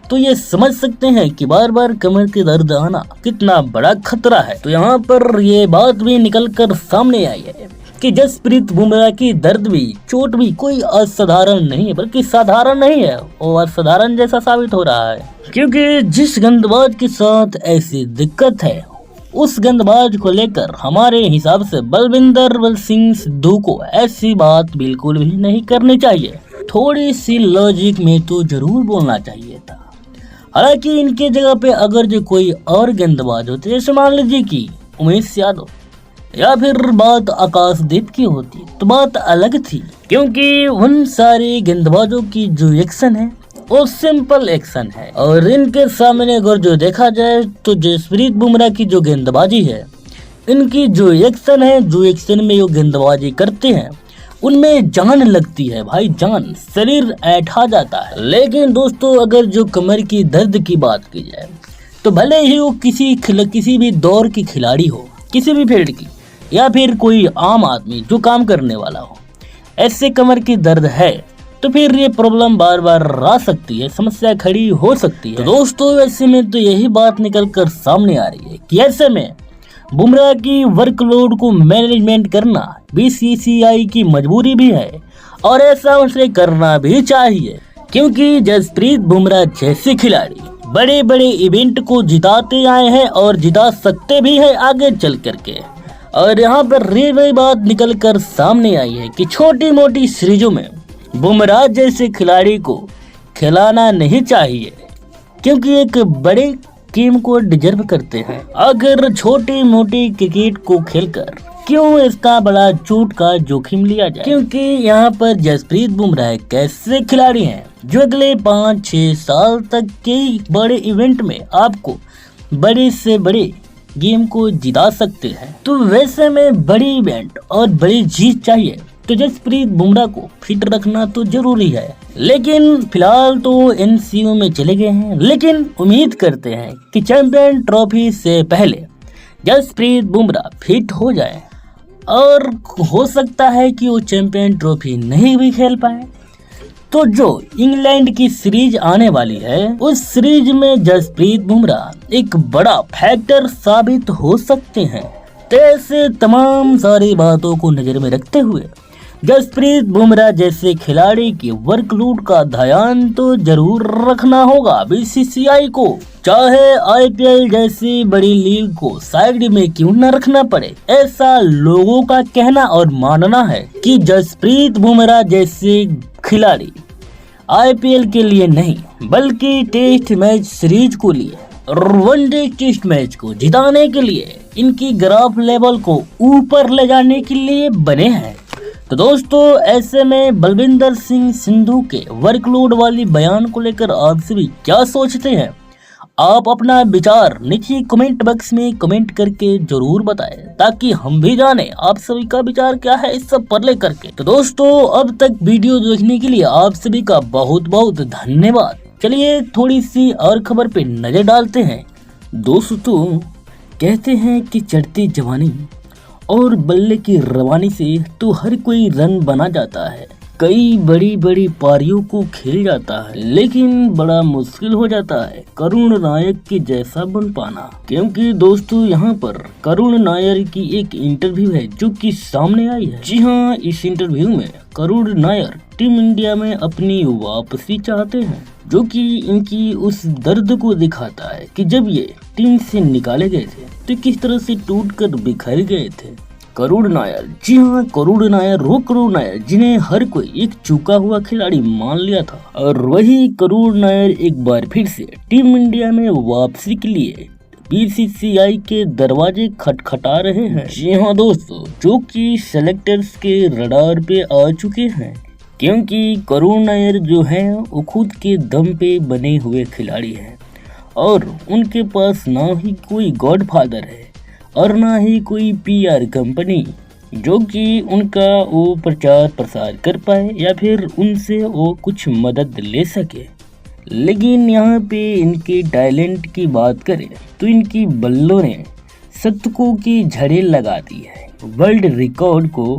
तो ये समझ सकते हैं कि बार बार कमर के दर्द आना कितना बड़ा खतरा है। तो यहाँ पर ये बात भी निकल कर सामने आई है कि जसप्रीत बुमराह की दर्द भी चोट भी कोई असाधारण नहीं है, बल्कि साधारण नहीं है, वो असाधारण जैसा साबित हो रहा है, क्योंकि जिस गेंदबाज के साथ ऐसी दिक्कत है उस गेंदबाज को लेकर हमारे हिसाब से बलविंदर सिंह सिद्धू को ऐसी बात बिल्कुल भी नहीं करनी चाहिए। थोड़ी सी लॉजिक में तो जरूर बोलना चाहिए था। हालांकि इनके जगह पे अगर जो कोई और गेंदबाज होते, जैसे मान लीजिए कि उमेश यादव या फिर बात आकाशदीप की होती तो बात अलग थी, क्योंकि उन सारे गेंदबाजों की जो एक्शन है वो सिंपल एक्शन है और इनके सामने अगर जो देखा जाए तो जसप्रीत बुमराह की जो गेंदबाजी है, इनकी जो एक्शन है, जो एक्शन में वो गेंदबाजी करते हैं उनमें जान लगती है भाई, जान, शरीर ऐठा जाता है। लेकिन दोस्तों अगर जो कमर की दर्द की बात की जाए तो भले ही वो किसी भी दौर की खिलाड़ी हो, किसी भी फील्ड की, या फिर कोई आम आदमी जो काम करने वाला हो, ऐसे कमर की दर्द है तो फिर ये प्रॉब्लम बार बार आ सकती है, समस्या खड़ी हो सकती है। तो दोस्तों ऐसे में तो यही बात निकल कर सामने आ रही है कि ऐसे में बुमराह की वर्कलोड को मैनेजमेंट करना बीसीसीआई की मजबूरी भी है और ऐसा उसे करना भी चाहिए, क्योंकि जसप्रीत बुमराह जैसे खिलाड़ी बड़े बड़े इवेंट को जिताते आए हैं और जिता सकते भी हैं आगे चल करके। और यहाँ पर वही बात निकल कर सामने आई है कि छोटी मोटी सीरीजों में बुमराह जैसे खिलाड़ी को खिलाना नहीं चाहिए, क्योंकि एक बड़े टीम को डिजर्व करते हैं। अगर छोटी मोटी क्रिकेट को खेलकर क्यों इसका बड़ा चोट का जोखिम लिया जाए, क्योंकि यहाँ पर जसप्रीत बुमराह कैसे खिलाड़ी हैं जो अगले 5-6 साल तक के बड़े इवेंट में आपको बड़े से बड़े गेम को जिता सकते हैं। तो वैसे में बड़ी इवेंट और बड़ी जीत चाहिए तो जसप्रीत बुमराह को फिट रखना तो जरूरी है। लेकिन फिलहाल तो एनसीयू में चले गए हैं, लेकिन उम्मीद करते हैं कि चैंपियन ट्रॉफी से पहले जसप्रीत बुमराह फिट हो जाए और हो सकता है कि वो चैंपियन ट्रॉफी नहीं भी खेल पाए तो जो इंग्लैंड की सीरीज आने वाली है उस सीरीज में जसप्रीत बुमराह एक बड़ा फैक्टर साबित हो सकते हैं। तो ऐसे तमाम सारी बातों को नजर में रखते हुए जसप्रीत बुमराह जैसे खिलाड़ी के वर्कलोड का ध्यान तो जरूर रखना होगा बीसीसीआई को, चाहे आईपीएल जैसी बड़ी लीग को साइड में क्यों न रखना पड़े। ऐसा लोगों का कहना और मानना है कि जसप्रीत बुमराह जैसे खिलाड़ी आईपीएल के लिए नहीं बल्कि टेस्ट मैच सीरीज को लिए और वनडे टेस्ट मैच को जिताने के लिए, इनकी ग्राफ लेवल को ऊपर ले जाने के लिए बने हैं। तो दोस्तों, ऐसे में बलविंदर सिंह सिंधु के वर्कलोड वाली बयान को लेकर आप सभी क्या सोचते हैं? आप अपना विचार नीचे कमेंट बॉक्स में कमेंट करके जरूर बताएं, ताकि हम भी जाने आप सभी का विचार क्या है इस सब पर लेकर के। तो दोस्तों, अब तक वीडियो देखने के लिए आप सभी का बहुत बहुत धन्यवाद। चलिए थोड़ी सी और खबर पे नजर डालते हैं। दोस्तों, कहते हैं कि चढ़ती जवानी और बल्ले की रवानी से तो हर कोई रन बना जाता है, कई बड़ी बड़ी पारियों को खेल जाता है, लेकिन बड़ा मुश्किल हो जाता है करुण नायर के जैसा बन पाना। क्योंकि दोस्तों, यहाँ पर करुण नायर की एक इंटरव्यू है जो कि सामने आई है। जी हाँ, इस इंटरव्यू में करुण नायर टीम इंडिया में अपनी वापसी चाहते हैं, जो कि इनकी उस दर्द को दिखाता है कि जब ये टीम से निकाले गए थे तो किस तरह से टूटकर बिखर गए थे। करुण नायर, जी हाँ, करुण नायर वो करुण नायर जिन्हें हर कोई एक चूका हुआ खिलाड़ी मान लिया था, और वही करुण नायर एक बार फिर से टीम इंडिया में वापसी के लिए बीसीसीआई के दरवाजे खटखटा रहे हैं। जी हाँ दोस्तों, जो कि सेलेक्टर्स के रडार पे आ चुके हैं, क्योंकि करुण नायर जो है वो खुद के दम पे बने हुए खिलाड़ी हैं और उनके पास ना ही कोई गॉडफादर है और ना ही कोई पीआर कंपनी जो कि उनका वो प्रचार प्रसार कर पाए या फिर उनसे वो कुछ मदद ले सके। लेकिन यहाँ पे इनके टैलेंट की बात करें तो इनकी बल्लों ने शतकों की झड़ें लगा दी है, वर्ल्ड रिकॉर्ड को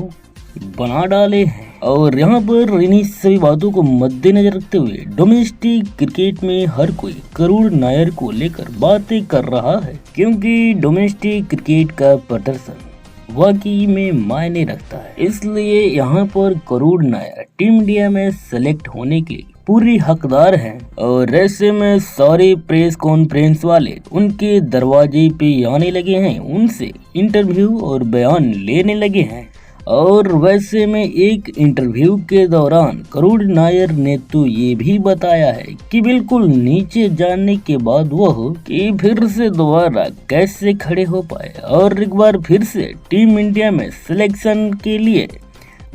बना डाले हैं। और यहाँ पर इन्हीं सभी बातों को मद्देनजर रखते हुए डोमेस्टिक क्रिकेट में हर कोई करुण नायर को लेकर बातें कर रहा है, क्योंकि डोमेस्टिक क्रिकेट का प्रदर्शन वाकई में मायने रखता है। इसलिए यहाँ पर करुण नायर टीम इंडिया में सेलेक्ट होने के पूरी हकदार हैं। और ऐसे में सारे प्रेस कॉन्फ्रेंस वाले उनके दरवाजे पे आने लगे हैं, उनसे इंटरव्यू और बयान लेने लगे हैं। और वैसे में एक इंटरव्यू के दौरान करुण नायर ने तो ये भी बताया है कि बिल्कुल नीचे जाने के बाद वह कि फिर से दोबारा कैसे खड़े हो पाए और एक बार फिर से टीम इंडिया में सिलेक्शन के लिए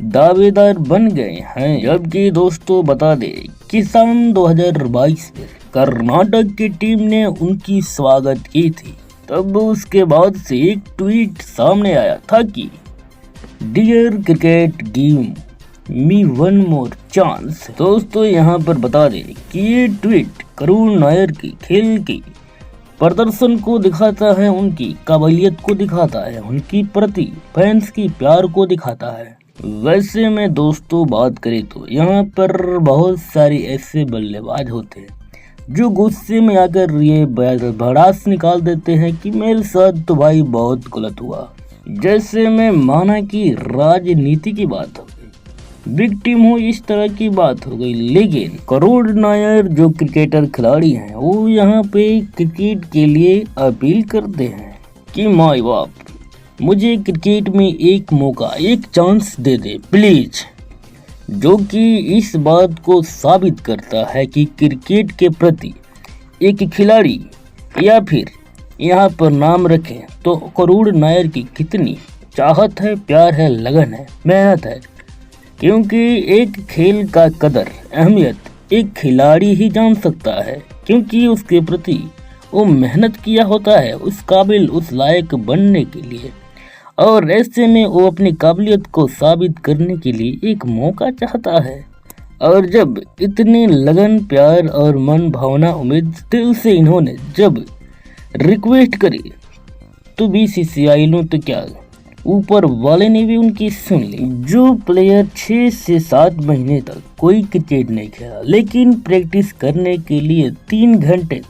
दावेदार बन गए हैं। जबकि दोस्तों, बता दें कि सन 2022 में कर्नाटक की टीम ने उनकी स्वागत की थी। तब उसके बाद से एक ट्वीट सामने आया था कि dear cricket give me one more chance. दोस्तों, यहाँ पर बता दें कि ये ट्वीट करुण नायर की खेल की प्रदर्शन को दिखाता है, उनकी काबिलियत को दिखाता है, उनकी प्रति फैंस की प्यार को दिखाता है। वैसे में दोस्तों बात करें तो यहाँ पर बहुत सारे ऐसे बल्लेबाज होते हैं जो गुस्से में आकर ये भड़ास निकाल देते हैं कि मेरे साथ तो भाई बहुत गलत हुआ। जैसे में माना कि राजनीति की बात हो गई, विक्टिम हो इस तरह की बात हो गई। लेकिन करुण नायर जो क्रिकेटर खिलाड़ी हैं वो यहाँ पे क्रिकेट के लिए अपील करते हैं कि माई बाप, मुझे क्रिकेट में एक मौका, एक चांस दे दे प्लीज। जो कि इस बात को साबित करता है कि क्रिकेट के प्रति एक खिलाड़ी या फिर यहाँ पर नाम रखें तो करुण नायर की कितनी चाहत है, प्यार है, लगन है, मेहनत है। क्योंकि एक खेल का कदर, अहमियत एक खिलाड़ी ही जान सकता है, क्योंकि उसके प्रति वो मेहनत किया होता है उस काबिल, उस लायक बनने के लिए। और ऐसे में वो अपनी काबिलियत को साबित करने के लिए एक मौका चाहता है। और जब इतनी लगन, प्यार और मन भावना, उम्मीद दिल से इन्होंने जब रिक्वेस्ट करी तो बीसीसीआई ने तो क्या, ऊपर वाले ने भी उनकी सुन ली। जो प्लेयर 6 से 7 महीने तक कोई क्रिकेट नहीं खेला, लेकिन प्रैक्टिस करने के लिए 3 घंटे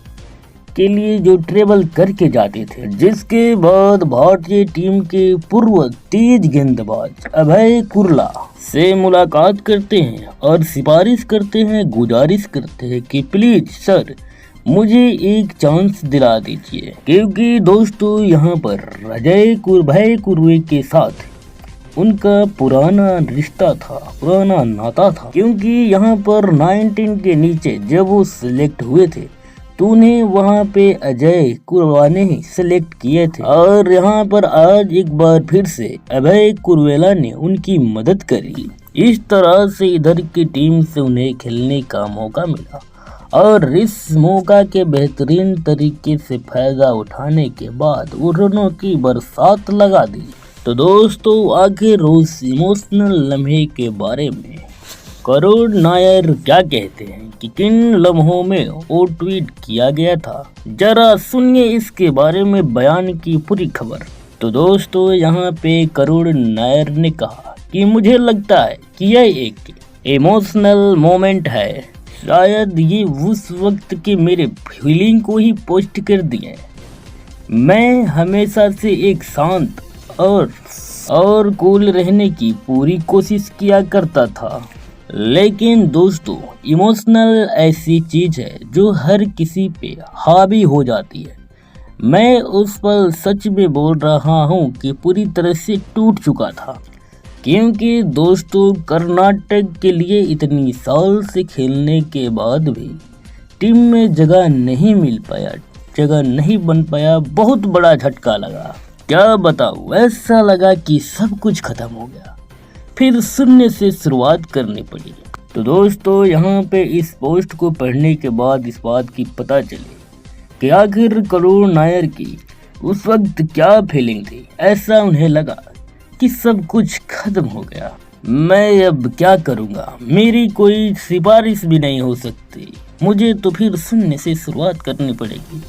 के लिए जो ट्रेवल करके जाते थे, जिसके बाद भारतीय टीम के पूर्व तेज गेंदबाज अभय कुरला से मुलाकात करते हैं और सिफारिश करते हैं, गुजारिश करते हैं कि प्लीज सर मुझे एक चांस दिला दीजिए, क्योंकि दोस्तों यहाँ पर भय कुरवे के साथ उनका पुराना रिश्ता था, पुराना नाता था, क्योंकि यहाँ पर 19 के नीचे जब वो सिलेक्ट हुए थे तो उन्हें वहाँ पे अजय कुरवा ने ही सिलेक्ट किए थे और यहाँ पर आज एक बार फिर से अभय कुरवेला ने उनकी मदद करी। इस तरह से इधर की टीम से उन्हें खेलने का मौका मिला और इस मौका के बेहतरीन तरीके से फायदा उठाने के बाद रनों की बरसात लगा दी। तो दोस्तों आखिर उस इमोशनल लम्हे के बारे में करुण नायर क्या कहते हैं कि किन लम्हों में वो ट्वीट किया गया था, जरा सुनिए इसके बारे में बयान की पूरी खबर। तो दोस्तों यहाँ पे करुण नायर ने कहा कि मुझे लगता है कि यह एक इमोशनल मोमेंट है, शायद ये उस वक्त के मेरे फीलिंग को ही पोस्ट कर दिए। मैं हमेशा से एक शांत और कूल रहने की पूरी कोशिश किया करता था, लेकिन दोस्तों इमोशनल ऐसी चीज है जो हर किसी पे हावी हो जाती है। मैं उस पर सच में बोल रहा हूँ कि पूरी तरह से टूट चुका था, क्योंकि दोस्तों कर्नाटक के लिए इतनी साल से खेलने के बाद भी टीम में जगह नहीं मिल पाया, जगह नहीं बन पाया। बहुत बड़ा झटका लगा, क्या बताऊँ, ऐसा लगा कि सब कुछ खत्म हो गया, फिर शून्य से शुरुआत करनी पड़ी। तो दोस्तों यहाँ पे इस पोस्ट को पढ़ने के बाद इस बात की पता चली कि आखिर करुण नायर की उस वक्त क्या फीलिंग थी। ऐसा उन्हें लगा कि सब कुछ खत्म हो गया, मैं अब क्या करूँगा, मेरी कोई सिफारिश भी नहीं हो सकती, मुझे तो फिर शून्य से शुरुआत करनी पड़ेगी।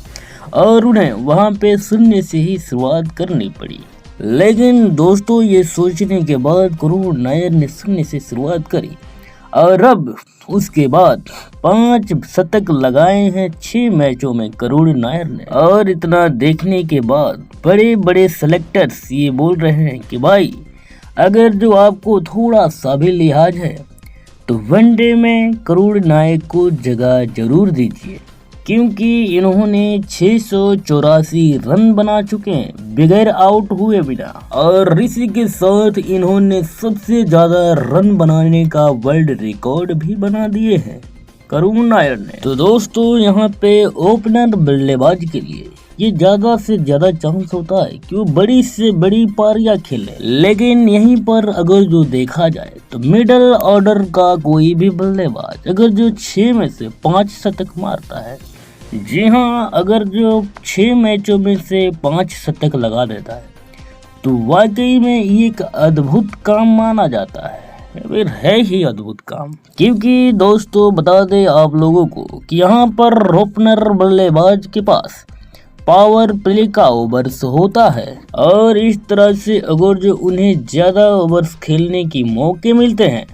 और उन्हें वहाँ पे शून्य से ही शुरुआत करनी पड़ी। लेकिन दोस्तों ये सोचने के बाद करुण नायर ने शून्य से शुरुआत करी और अब उसके बाद 5 शतक लगाए हैं 6 मैचों में करुण नायर ने। और इतना देखने के बाद बड़े बड़े सेलेक्टर्स ये बोल रहे हैं कि भाई अगर जो आपको थोड़ा सा भी लिहाज है तो वनडे में करुण नायर को जगह जरूर दीजिए, क्योंकि इन्होंने 684 रन बना चुके हैं बगैर आउट हुए बिना, और इसी के साथ इन्होंने सबसे ज्यादा रन बनाने का वर्ल्ड रिकॉर्ड भी बना दिए हैं करुण नायर ने। तो दोस्तों यहाँ पे ओपनर बल्लेबाज के लिए ये ज्यादा से ज्यादा चांस होता है कि वो बड़ी से बड़ी पारियां खेले, लेकिन यहीं पर अगर जो देखा जाए तो मिडल ऑर्डर का कोई भी बल्लेबाज अगर जो 6 में से 5 शतक मारता है, जी हाँ, अगर जो 6 मैचों में से 5 शतक लगा देता है तो वाकई में ये एक अद्भुत काम माना जाता है, फिर है ही अद्भुत काम। क्योंकि दोस्तों बता दें आप लोगों को कि यहाँ पर ओपनर बल्लेबाज के पास पावर प्ले का ओवर्स होता है, और इस तरह से अगर जो उन्हें ज्यादा ओवर्स खेलने की मौके मिलते हैं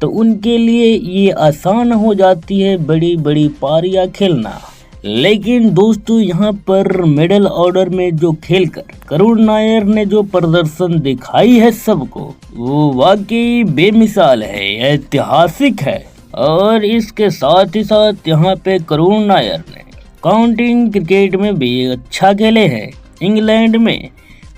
तो उनके लिए ये आसान हो जाती है बड़ी बड़ी पारियां खेलना। लेकिन दोस्तों यहाँ पर मिडिल ऑर्डर में जो खेलकर करुण नायर ने जो प्रदर्शन दिखाई है सबको, वो वाकई बेमिसाल है, ऐतिहासिक है। और इसके साथ ही साथ यहाँ पे करुण नायर ने काउंटिंग क्रिकेट में भी अच्छा खेले हैं। इंग्लैंड में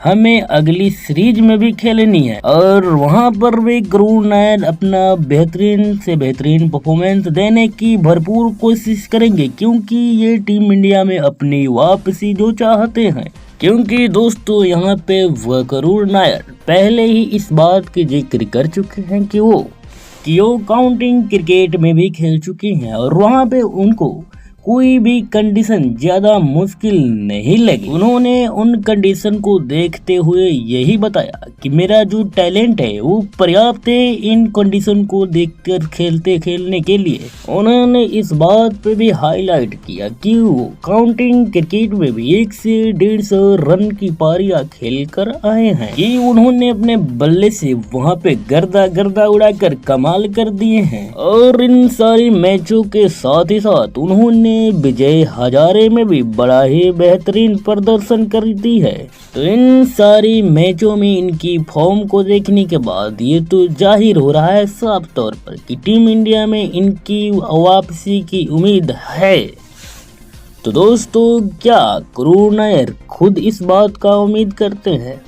हमें अगली सीरीज में भी खेलनी है और वहां पर भी करुण नायर अपना बेहतरीन से बेहतरीन परफॉर्मेंस देने की भरपूर कोशिश करेंगे, क्योंकि ये टीम इंडिया में अपनी वापसी जो चाहते हैं। क्योंकि दोस्तों यहाँ पे वह करुण नायर पहले ही इस बात की जिक्र कर चुके हैं कि वो काउंटिंग क्रिकेट में भी खेल चुके हैं और वहाँ पे उनको कोई भी कंडीशन ज्यादा मुश्किल नहीं लगी। उन्होंने उन कंडीशन को देखते हुए यही बताया कि मेरा जो टैलेंट है वो पर्याप्त है इन कंडीशन को देखकर खेलने के लिए। उन्होंने इस बात पे भी हाईलाइट किया कि वो काउंटिंग क्रिकेट में भी 1 से 150 रन की पारियां खेल कर आए हैं कि उन्होंने अपने बल्ले से वहाँ पे गर्दा उड़ाकर कमाल कर दिए हैं। और इन सारे मैचों के साथ ही साथ उन्होंने विजय हजारे में भी बड़ा ही बेहतरीन प्रदर्शन करती है। तो इन सारी मैचों में इनकी फॉर्म को देखने के बाद ये तो जाहिर हो रहा है साफ तौर पर कि टीम इंडिया में इनकी वापसी की उम्मीद है। तो दोस्तों, क्या करुण नायर खुद इस बात का उम्मीद करते हैं?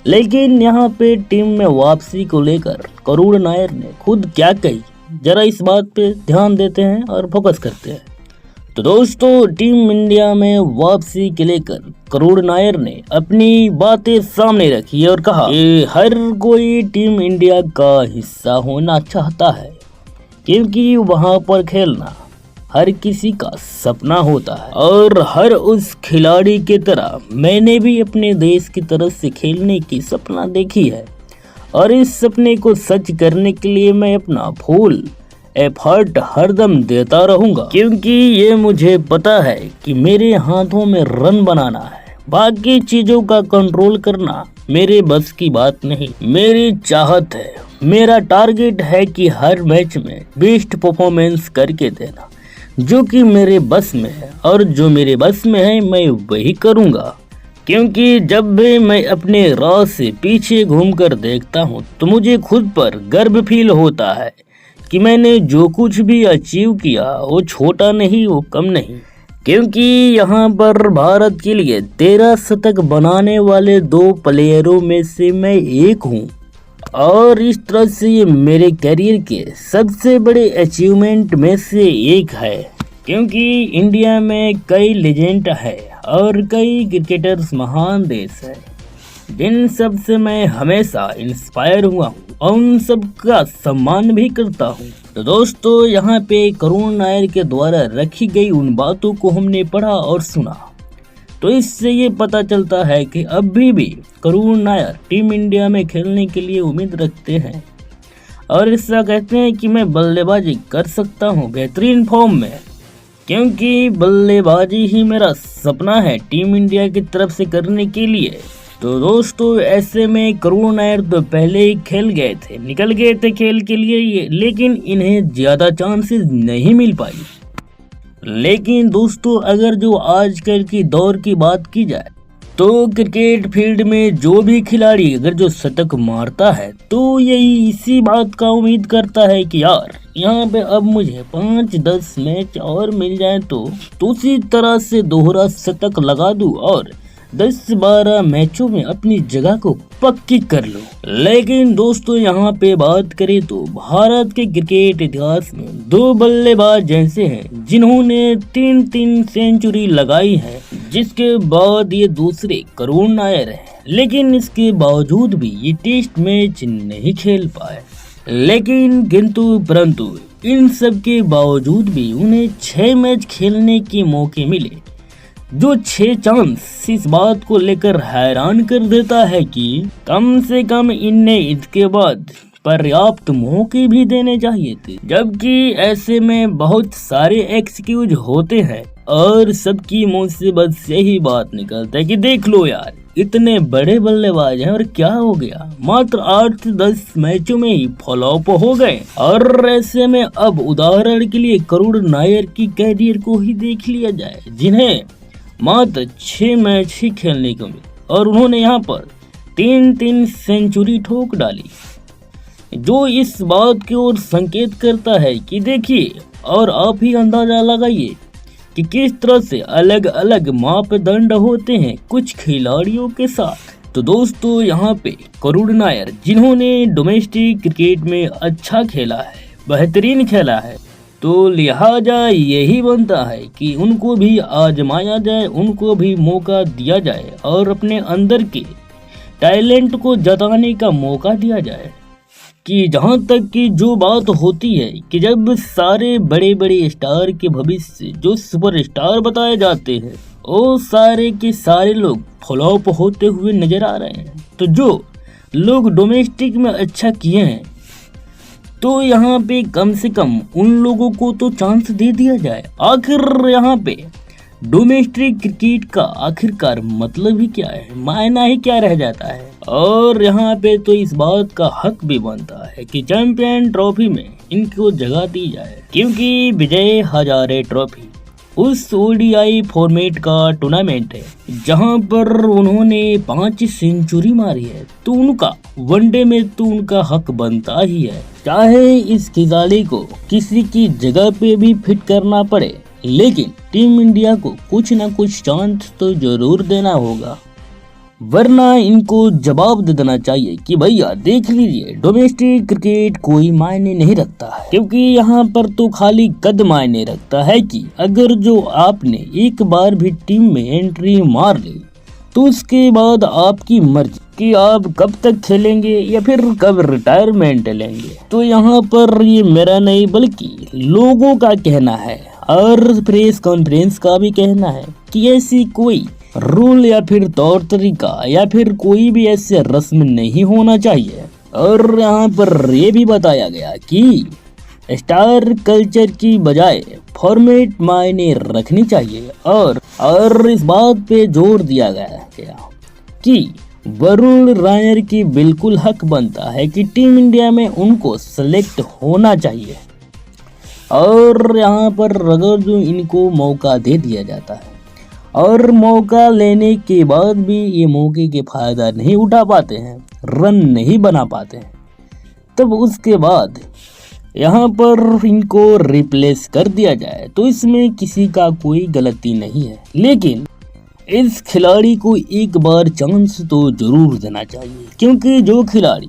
लेकिन यहाँ पे टीम में वापसी को लेकर करुण नायर ने खुद क्या कही, जरा इस बात पे ध्यान देते हैं और फोकस करते हैं। तो दोस्तों, टीम इंडिया में वापसी के लेकर करुण नायर ने अपनी बातें सामने रखी और कहा कि हर कोई टीम इंडिया का हिस्सा होना चाहता है, क्योंकि वहां पर खेलना हर किसी का सपना होता है। और हर उस खिलाड़ी की तरह मैंने भी अपने देश की तरफ से खेलने की सपना देखी है, और इस सपने को सच करने के लिए मैं अपना फुल एफर्ट हरदम देता रहूंगा, क्योंकि ये मुझे पता है कि मेरे हाथों में रन बनाना है, बाकी चीजों का कंट्रोल करना मेरे बस की बात नहीं। मेरी चाहत है, मेरा टारगेट है कि हर मैच में बेस्ट परफॉर्मेंस करके देना, जो कि मेरे बस में है, और जो मेरे बस में है मैं वही करूंगा। क्योंकि जब भी मैं अपने राह से पीछे घूमकर देखता हूं तो मुझे खुद पर गर्व फील होता है कि मैंने जो कुछ भी अचीव किया वो छोटा नहीं, वो कम नहीं। क्योंकि यहाँ पर भारत के लिए 13 शतक बनाने वाले 2 प्लेयरों में से मैं एक हूँ, और इस तरह से ये मेरे करियर के सबसे बड़े अचीवमेंट में से एक है। क्योंकि इंडिया में कई लेजेंड है और कई क्रिकेटर्स महान देश है, जिन सब से मैं हमेशा इंस्पायर हुआ हूँ और उन सब का सम्मान भी करता हूँ। तो दोस्तों, यहाँ पे करुण नायर के द्वारा रखी गई उन बातों को हमने पढ़ा और सुना, तो इससे ये पता चलता है कि अभी भी करुण नायर टीम इंडिया में खेलने के लिए उम्मीद रखते हैं, और ऐसा कहते हैं कि मैं बल्लेबाजी कर सकता हूँ बेहतरीन फॉर्म में, क्योंकि बल्लेबाजी ही मेरा सपना है टीम इंडिया की तरफ से करने के लिए। तो दोस्तों, ऐसे में करुण नायर तो पहले ही खेल गए थे, निकल गए थे खेल के लिए, लेकिन इन्हें ज्यादा चांसेस नहीं मिल पाई। लेकिन दोस्तों, अगर जो आजकल की दौर की बात की जाए तो क्रिकेट फील्ड में जो भी खिलाड़ी अगर जो शतक मारता है तो यही इसी बात का उम्मीद करता है कि यार यहाँ पे अब मुझे 5-10 मैच और मिल जाए तो उसी तरह से दोहरा शतक लगा दूं और 10-12 मैचों में अपनी जगह को पक्की कर लो। लेकिन दोस्तों, यहाँ पे बात करें तो भारत के क्रिकेट इतिहास में 2 बल्लेबाज ऐसे हैं जिन्होंने 3-3 सेंचुरी लगाई है, जिसके बाद ये दूसरे करुण नायर है। लेकिन इसके बावजूद भी ये टेस्ट मैच नहीं खेल पाए। लेकिन किंतु परंतु इन सब के बावजूद भी उन्हें 6 मैच खेलने के मौके मिले, जो 6 चांस इस बात को लेकर हैरान कर देता है कि कम से कम इन्हें इसके बाद पर्याप्त मौके भी देने चाहिए थे। जबकि ऐसे में बहुत सारे एक्सक्यूज होते हैं और सबकी मुंह से बस यही बात निकलता है कि देख लो यार, इतने बड़े बल्लेबाज हैं और क्या हो गया, मात्र 8-10 मैचों में ही फ्लॉप हो गए। और ऐसे में अब उदाहरण के लिए करुण नायर की कैरियर को ही देख लिया जाए, जिन्हें मात्र 6 मैच ही खेलने को मिले और उन्होंने यहाँ पर 3-3 सेंचुरी ठोक डाली, जो इस बात की ओर संकेत करता है कि देखिए, और आप ही अंदाजा लगाइए कि किस तरह से अलग अलग मापदंड होते हैं कुछ खिलाड़ियों के साथ। तो दोस्तों, यहाँ पे करुण नायर जिन्होंने डोमेस्टिक क्रिकेट में अच्छा खेला है, बेहतरीन खेला है, तो लिहाजा यही बनता है कि उनको भी आजमाया जाए, उनको भी मौका दिया जाए और अपने अंदर के टैलेंट को जताने का मौका दिया जाए। कि जहाँ तक की जो बात होती है कि जब सारे बड़े बड़े स्टार के भविष्य जो सुपरस्टार बताए जाते हैं वो सारे के सारे लोग फ्लॉप होते हुए नजर आ रहे हैं, तो जो लोग डोमेस्टिक में अच्छा किए हैं तो यहाँ पे कम से कम उन लोगों को तो चांस दे दिया जाए। आखिर यहाँ पे डोमेस्टिक क्रिकेट का आखिरकार मतलब ही क्या है, मायना ही क्या रह जाता है। और यहाँ पे तो इस बात का हक भी बनता है कि चैंपियन ट्रॉफी में इनको जगह दी जाए, क्योंकि विजय हजारे ट्रॉफी उस ओडीआई फॉर्मेट का टूर्नामेंट है जहां पर उन्होंने 5 सेंचुरी मारी है, तो उनका वनडे में तो उनका हक बनता ही है। चाहे इस खिलाड़ी को किसी की जगह पे भी फिट करना पड़े, लेकिन टीम इंडिया को कुछ न कुछ चांस तो जरूर देना होगा, वरना इनको जवाब दे देना चाहिए कि भैया देख लीजिए, डोमेस्टिक क्रिकेट कोई मायने नहीं रखता है, क्योंकि यहाँ पर तो खाली कद मायने रखता है कि अगर जो आपने एक बार भी टीम में एंट्री मार ली तो उसके बाद आपकी मर्जी कि आप कब तक खेलेंगे या फिर कब रिटायरमेंट लेंगे। तो यहाँ पर ये मेरा नहीं बल्कि लोगों का कहना है और प्रेस कॉन्फ्रेंस का भी कहना है कि ऐसी कोई रूल या फिर तौर तरीका या फिर कोई भी ऐसे रस्म नहीं होना चाहिए। और यहाँ पर ये भी बताया गया कि स्टार कल्चर की बजाय फॉर्मेट मायने रखनी चाहिए और इस बात पे जोर दिया गया कि वरुण नायर की बिल्कुल हक बनता है कि टीम इंडिया में उनको सेलेक्ट होना चाहिए। और यहाँ पर अगर जो इनको मौका दे दिया जाता है और मौका लेने के बाद भी ये मौके के फायदा नहीं उठा पाते हैं, रन नहीं बना पाते हैं, तब उसके बाद यहाँ पर इनको रिप्लेस कर दिया जाए तो इसमें किसी का कोई गलती नहीं है। लेकिन इस खिलाड़ी को एक बार चांस तो जरूर देना चाहिए, क्योंकि जो खिलाड़ी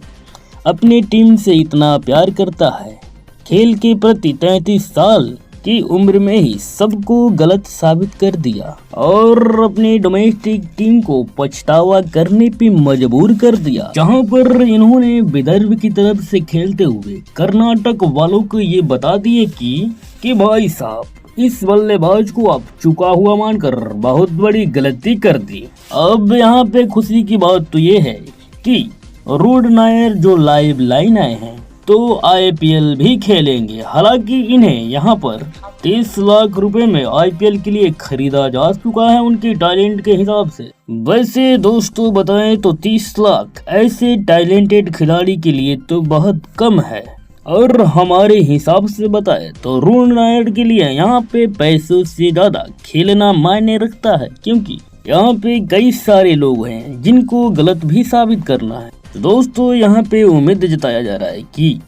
अपनी टीम से इतना प्यार करता है, खेल के प्रति 33 साल की उम्र में ही सबको गलत साबित कर दिया और अपनी डोमेस्टिक टीम को पछतावा करने पे मजबूर कर दिया, जहां पर इन्होंने विदर्भ की तरफ से खेलते हुए कर्नाटक वालों को ये बता दिए कि भाई साहब इस बल्लेबाज को आप चुका हुआ मानकर बहुत बड़ी गलती कर दी। अब यहाँ पे खुशी की बात तो ये है कि वरुण नायर जो लाइव लाइन आए हैं तो आईपीएल भी खेलेंगे। हालांकि इन्हें यहाँ पर 30 लाख रुपए में आईपीएल के लिए खरीदा जा चुका है उनके टैलेंट के हिसाब से। वैसे दोस्तों बताएं तो 30 लाख ऐसे टैलेंटेड खिलाड़ी के लिए तो बहुत कम है, और हमारे हिसाब से बताएं तो वरुण नायर के लिए यहाँ पे पैसों से ज्यादा खेलना मायने रखता है, क्योंकि यहाँ पे कई सारे लोग हैं जिनको गलत भी साबित करना है। तो दोस्तों यहाँ पे उम्मीद जताया जा रहा है कि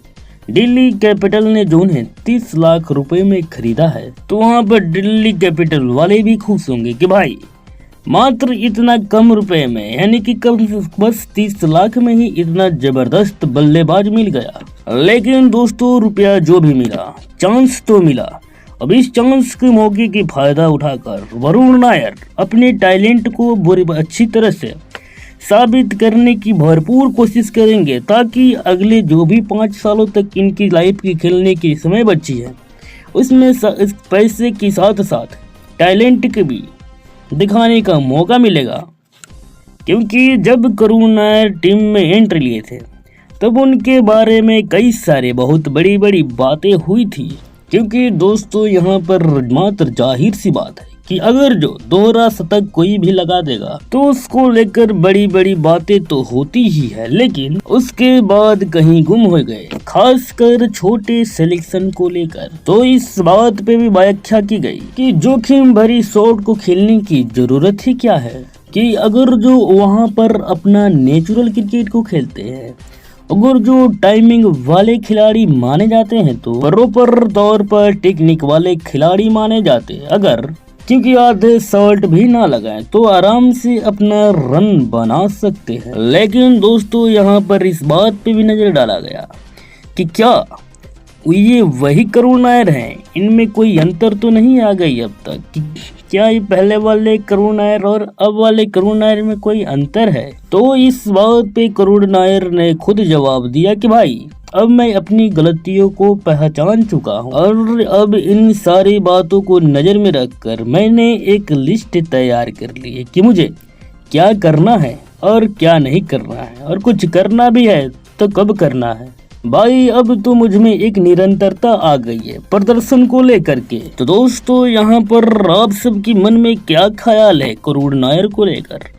दिल्ली कैपिटल ने जो उन्हें 30 लाख रुपए में खरीदा है, तो वहाँ पर दिल्ली कैपिटल वाले भी खुश होंगे कि भाई मात्र इतना कम रुपए में, यानी कि कम बस 30 लाख में ही इतना जबरदस्त बल्लेबाज मिल गया। लेकिन दोस्तों रुपया जो भी मिला, चांस तो मिला। अब इस चांस के मौके की फायदा उठाकर वरुण नायर अपने टैलेंट को अच्छी तरह से साबित करने की भरपूर कोशिश करेंगे, ताकि अगले जो भी 5 सालों तक इनकी लाइफ की खेलने की समय बची है उसमें इस पैसे के साथ साथ टैलेंट के भी दिखाने का मौका मिलेगा। क्योंकि जब वरुण नायर टीम में एंट्री लिए थे तब उनके बारे में कई सारे बहुत बड़ी बड़ी बातें हुई थी, क्योंकि दोस्तों यहाँ पर मात्र जाहिर सी बात है कि अगर जो दोहरा शतक कोई भी लगा देगा तो उसको लेकर बड़ी बड़ी बातें तो होती ही है, लेकिन उसके बाद कहीं गुम हो गए, खासकर छोटे सिलेक्शन को लेकर। तो इस बात पे भी व्याख्या की गई कि जोखिम भरी शॉट को खेलने की जरूरत ही क्या है, कि अगर जो वहाँ पर अपना नेचुरल क्रिकेट को खेलते हैं, अगर जो टाइमिंग वाले खिलाड़ी माने जाते हैं, तो प्रॉपर तौर पर टेक्निक वाले खिलाड़ी माने जाते हैं, अगर क्योंकि आधे शॉट भी ना लगाएं तो आराम से अपना रन बना सकते हैं। लेकिन दोस्तों यहाँ पर इस बात पे भी नजर डाला गया कि क्या ये वही वरुण नायर हैं, इनमें कोई अंतर तो नहीं आ गई अब तक, कि क्या ये पहले वाले वरुण नायर और अब वाले वरुण नायर में कोई अंतर है। तो इस बात पे वरुण नायर ने खुद जवाब दिया कि भाई अब मैं अपनी गलतियों को पहचान चुका हूँ और अब इन सारी बातों को नजर में रखकर मैंने एक लिस्ट तैयार कर ली है कि मुझे क्या करना है और क्या नहीं करना है, और कुछ करना भी है तो कब करना है। भाई अब तो मुझ में एक निरंतरता आ गई है प्रदर्शन को लेकर के। तो दोस्तों यहाँ पर आप सबकी मन में क्या ख्याल है वरुण नायर को लेकर,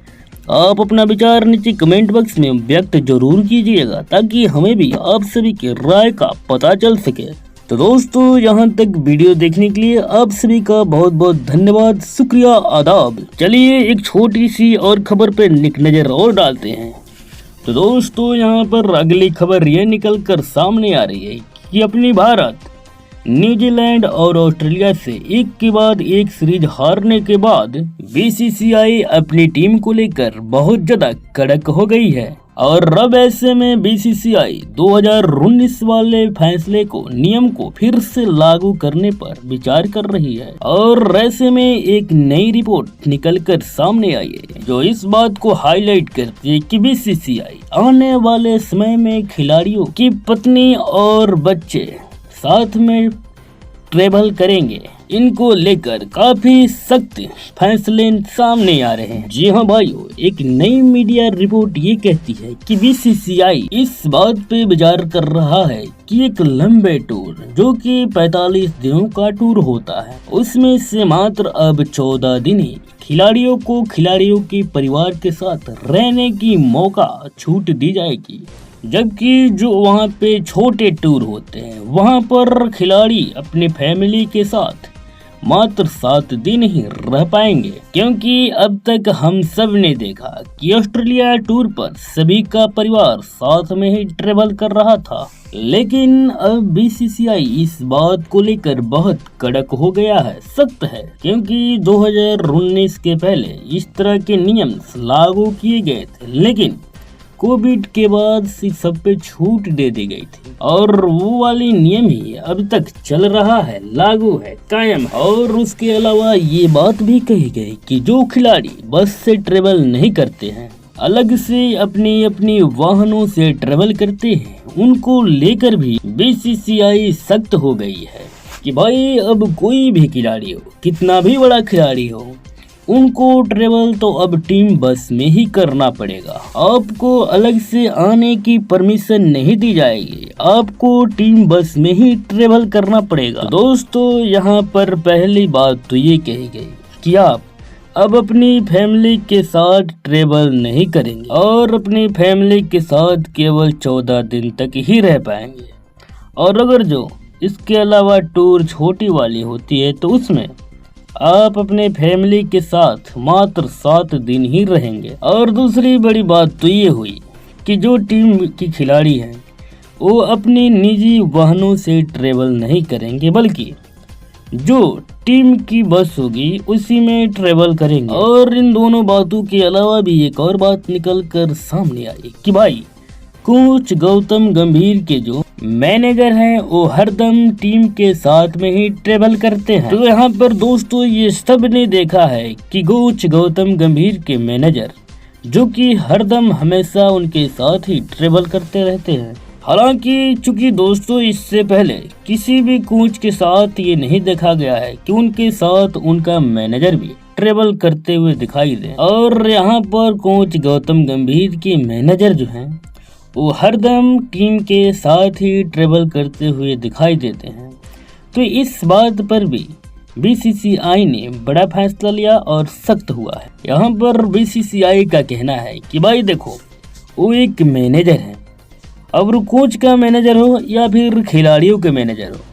आप अपना विचार नीचे कमेंट बॉक्स में व्यक्त जरूर कीजिएगा, ताकि हमें भी आप सभी की राय का पता चल सके। तो दोस्तों यहाँ तक वीडियो देखने के लिए आप सभी का बहुत बहुत धन्यवाद, शुक्रिया, आदाब। चलिए एक छोटी सी और खबर पे नजर और डालते हैं। तो दोस्तों यहाँ पर अगली खबर ये निकल कर सामने आ रही है कि अपनी भारत न्यूजीलैंड और ऑस्ट्रेलिया से एक के बाद एक सीरीज हारने के बाद बीसीसीआई अपनी टीम को लेकर बहुत ज्यादा कड़क हो गई है और अब ऐसे में बीसीसीआई 2019 वाले फैसले को नियम को फिर से लागू करने पर विचार कर रही है। और ऐसे में एक नई रिपोर्ट निकलकर सामने आई है जो इस बात को हाईलाइट करती है कि बीसीसीआई आने वाले समय में खिलाड़ियों की पत्नी और बच्चे साथ में ट्रेवल करेंगे, इनको लेकर काफी सख्त फैसले सामने आ रहे हैं। जी हाँ भाइयों, एक नई मीडिया रिपोर्ट ये कहती है कि बीसीसीआई इस बात पे विचार कर रहा है कि एक लंबे टूर जो कि 45 दिनों का टूर होता है उसमें से मात्र अब 14 दिन ही खिलाड़ियों के परिवार के साथ रहने की मौका छूट दी जाएगी, जबकि जो वहाँ पे छोटे टूर होते हैं वहाँ पर खिलाड़ी अपने फैमिली के साथ मात्र 7 दिन ही रह पाएंगे। क्योंकि अब तक हम सब ने देखा कि ऑस्ट्रेलिया टूर पर सभी का परिवार साथ में ही ट्रेवल कर रहा था, लेकिन अब बीसीसीआई इस बात को लेकर बहुत कड़क हो गया है, सख्त है। क्योंकि 2019 के पहले इस तरह के नियम लागू किए गए थे, लेकिन कोविड के बाद सब पे छूट दे दी गई थी और वो वाली नियम ही अब तक चल रहा है, लागू है, कायम। और उसके अलावा ये बात भी कही गई कि जो खिलाड़ी बस से ट्रेवल नहीं करते हैं, अलग से अपनी अपनी वाहनों से ट्रेवल करते हैं, उनको लेकर भी बीसीसीआई सख्त हो गई है कि भाई अब कोई भी खिलाड़ी हो, कितना भी बड़ा खिलाड़ी हो, उनको ट्रेवल तो अब टीम बस में ही करना पड़ेगा। आपको अलग से आने की परमिशन नहीं दी जाएगी, आपको टीम बस में ही ट्रेवल करना पड़ेगा। दोस्तों यहाँ पर पहली बात तो ये कही गई कि आप अब अपनी फैमिली के साथ ट्रेवल नहीं करेंगे और अपनी फैमिली के साथ केवल 14 दिन तक ही रह पाएंगे। और अगर जो इसके अलावा टूर छोटी वाली होती है तो उसमें आप अपने फैमिली के साथ मात्र 7 दिन ही रहेंगे। और दूसरी बड़ी बात तो ये हुई कि जो टीम की खिलाड़ी हैं वो अपनी निजी वाहनों से ट्रेवल नहीं करेंगे, बल्कि जो टीम की बस होगी उसी में ट्रेवल करेंगे। और इन दोनों बातों के अलावा भी एक और बात निकल कर सामने आई कि भाई कोच गौतम गंभीर के जो मैनेजर हैं वो हरदम टीम के साथ में ही ट्रेवल करते हैं। तो यहाँ पर दोस्तों ये सब ने देखा है कि कोच गौतम गंभीर के मैनेजर जो कि हरदम हमेशा उनके साथ ही ट्रेवल करते रहते हैं। हालांकि चूंकि दोस्तों इससे पहले किसी भी कोच के साथ ये नहीं देखा गया है कि उनके साथ उनका मैनेजर भी ट्रेवल करते हुए दिखाई दे। और यहाँ पर कोच गौतम गंभीर के मैनेजर जो हैं वो हरदम टीम के साथ ही ट्रेवल करते हुए दिखाई देते हैं। तो इस बात पर भी बीसीसीआई ने बड़ा फैसला लिया और सख्त हुआ है। यहाँ पर बीसीसीआई का कहना है कि भाई देखो, वो एक मैनेजर है, अब वो कोच का मैनेजर हो या फिर खिलाड़ियों के मैनेजर हो,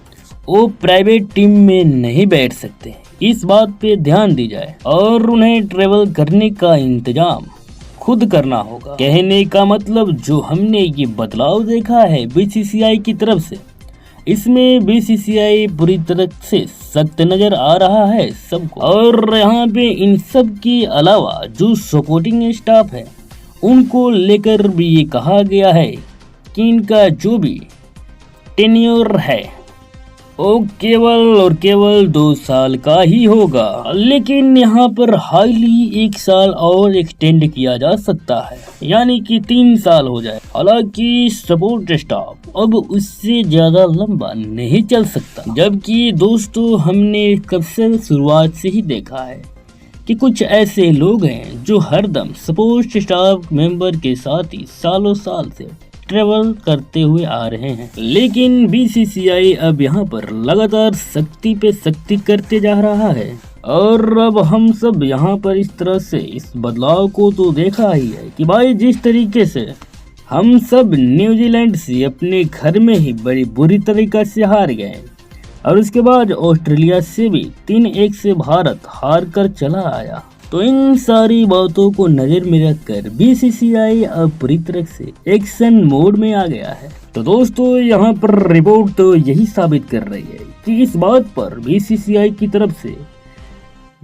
वो प्राइवेट टीम में नहीं बैठ सकते। इस बात पे ध्यान दी जाए और उन्हें ट्रेवल करने का इंतजाम खुद करना होगा। कहने का मतलब जो हमने ये बदलाव देखा है बीसीसीआई की तरफ से, इसमें बीसीसीआई पूरी तरह से सख्त नजर आ रहा है सबको। और यहाँ पे इन सब के अलावा जो सपोर्टिंग स्टाफ है उनको लेकर भी ये कहा गया है कि इनका जो भी टेन्योर है वो केवल और केवल 2 साल का ही होगा, लेकिन यहाँ पर हाईली 1 साल और एक्सटेंड किया जा सकता है, यानी कि 3 साल हो जाए। हालांकि सपोर्ट स्टाफ अब उससे ज्यादा लंबा नहीं चल सकता। जबकि दोस्तों हमने कब से शुरुआत से ही देखा है कि कुछ ऐसे लोग हैं जो हरदम सपोर्ट स्टाफ मेंबर के साथ ही सालों साल से ट्रेवल करते हुए आ रहे हैं। लेकिन बीसीसीआई अब यहाँ पर लगातार सख्ती पे सख्ती करते जा रहा है और अब हम सब यहाँ पर इस तरह से इस बदलाव को तो देखा ही है कि भाई जिस तरीके से हम सब न्यूजीलैंड से अपने घर में ही बड़ी बुरी तरीका से हार गए और उसके बाद ऑस्ट्रेलिया से भी 3-1 से भारत हार कर चला आया। तो इन सारी बातों को नजर में रखकर बीसीसीआई अब पूरी तरह से एक्शन मोड में आ गया है। तो दोस्तों यहाँ पर रिपोर्ट तो यही साबित कर रही है कि इस बात पर बीसीसीआई की तरफ से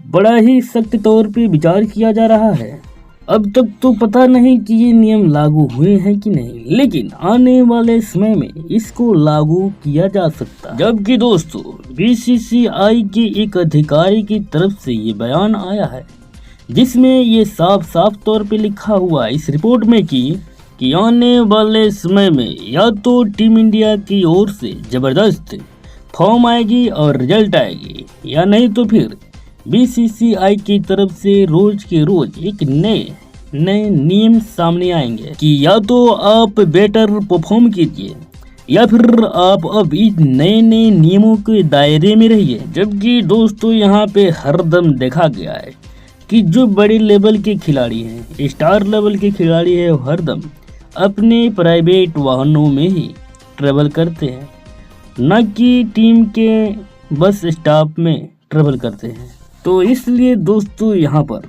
बड़ा ही सख्त तौर पे विचार किया जा रहा है। अब तक तो पता नहीं कि ये नियम लागू हुए हैं कि नहीं, लेकिन आने वाले समय में इसको लागू किया जा सकता है। जबकि दोस्तों बीसीसीआई के एक अधिकारी की तरफ से ये बयान आया है जिसमें ये साफ साफ तौर पे लिखा हुआ है इस रिपोर्ट में कि आने वाले समय में या तो टीम इंडिया की ओर से जबरदस्त फॉर्म आएगी और रिजल्ट आएगी, या नहीं तो फिर बीसीसीआई की तरफ से रोज के रोज एक नए नियम सामने आएंगे कि या तो आप बेटर परफॉर्म कीजिए या फिर आप अब इस नए नियमों के दायरे में रहिए। जबकि दोस्तों यहाँ पे हरदम देखा गया है कि जो बड़े लेवल के खिलाड़ी हैं, स्टार लेवल के खिलाड़ी है, हरदम अपने प्राइवेट वाहनों में ही ट्रेवल करते हैं, न कि टीम के बस स्टाफ में ट्रेवल करते हैं। तो इसलिए दोस्तों यहाँ पर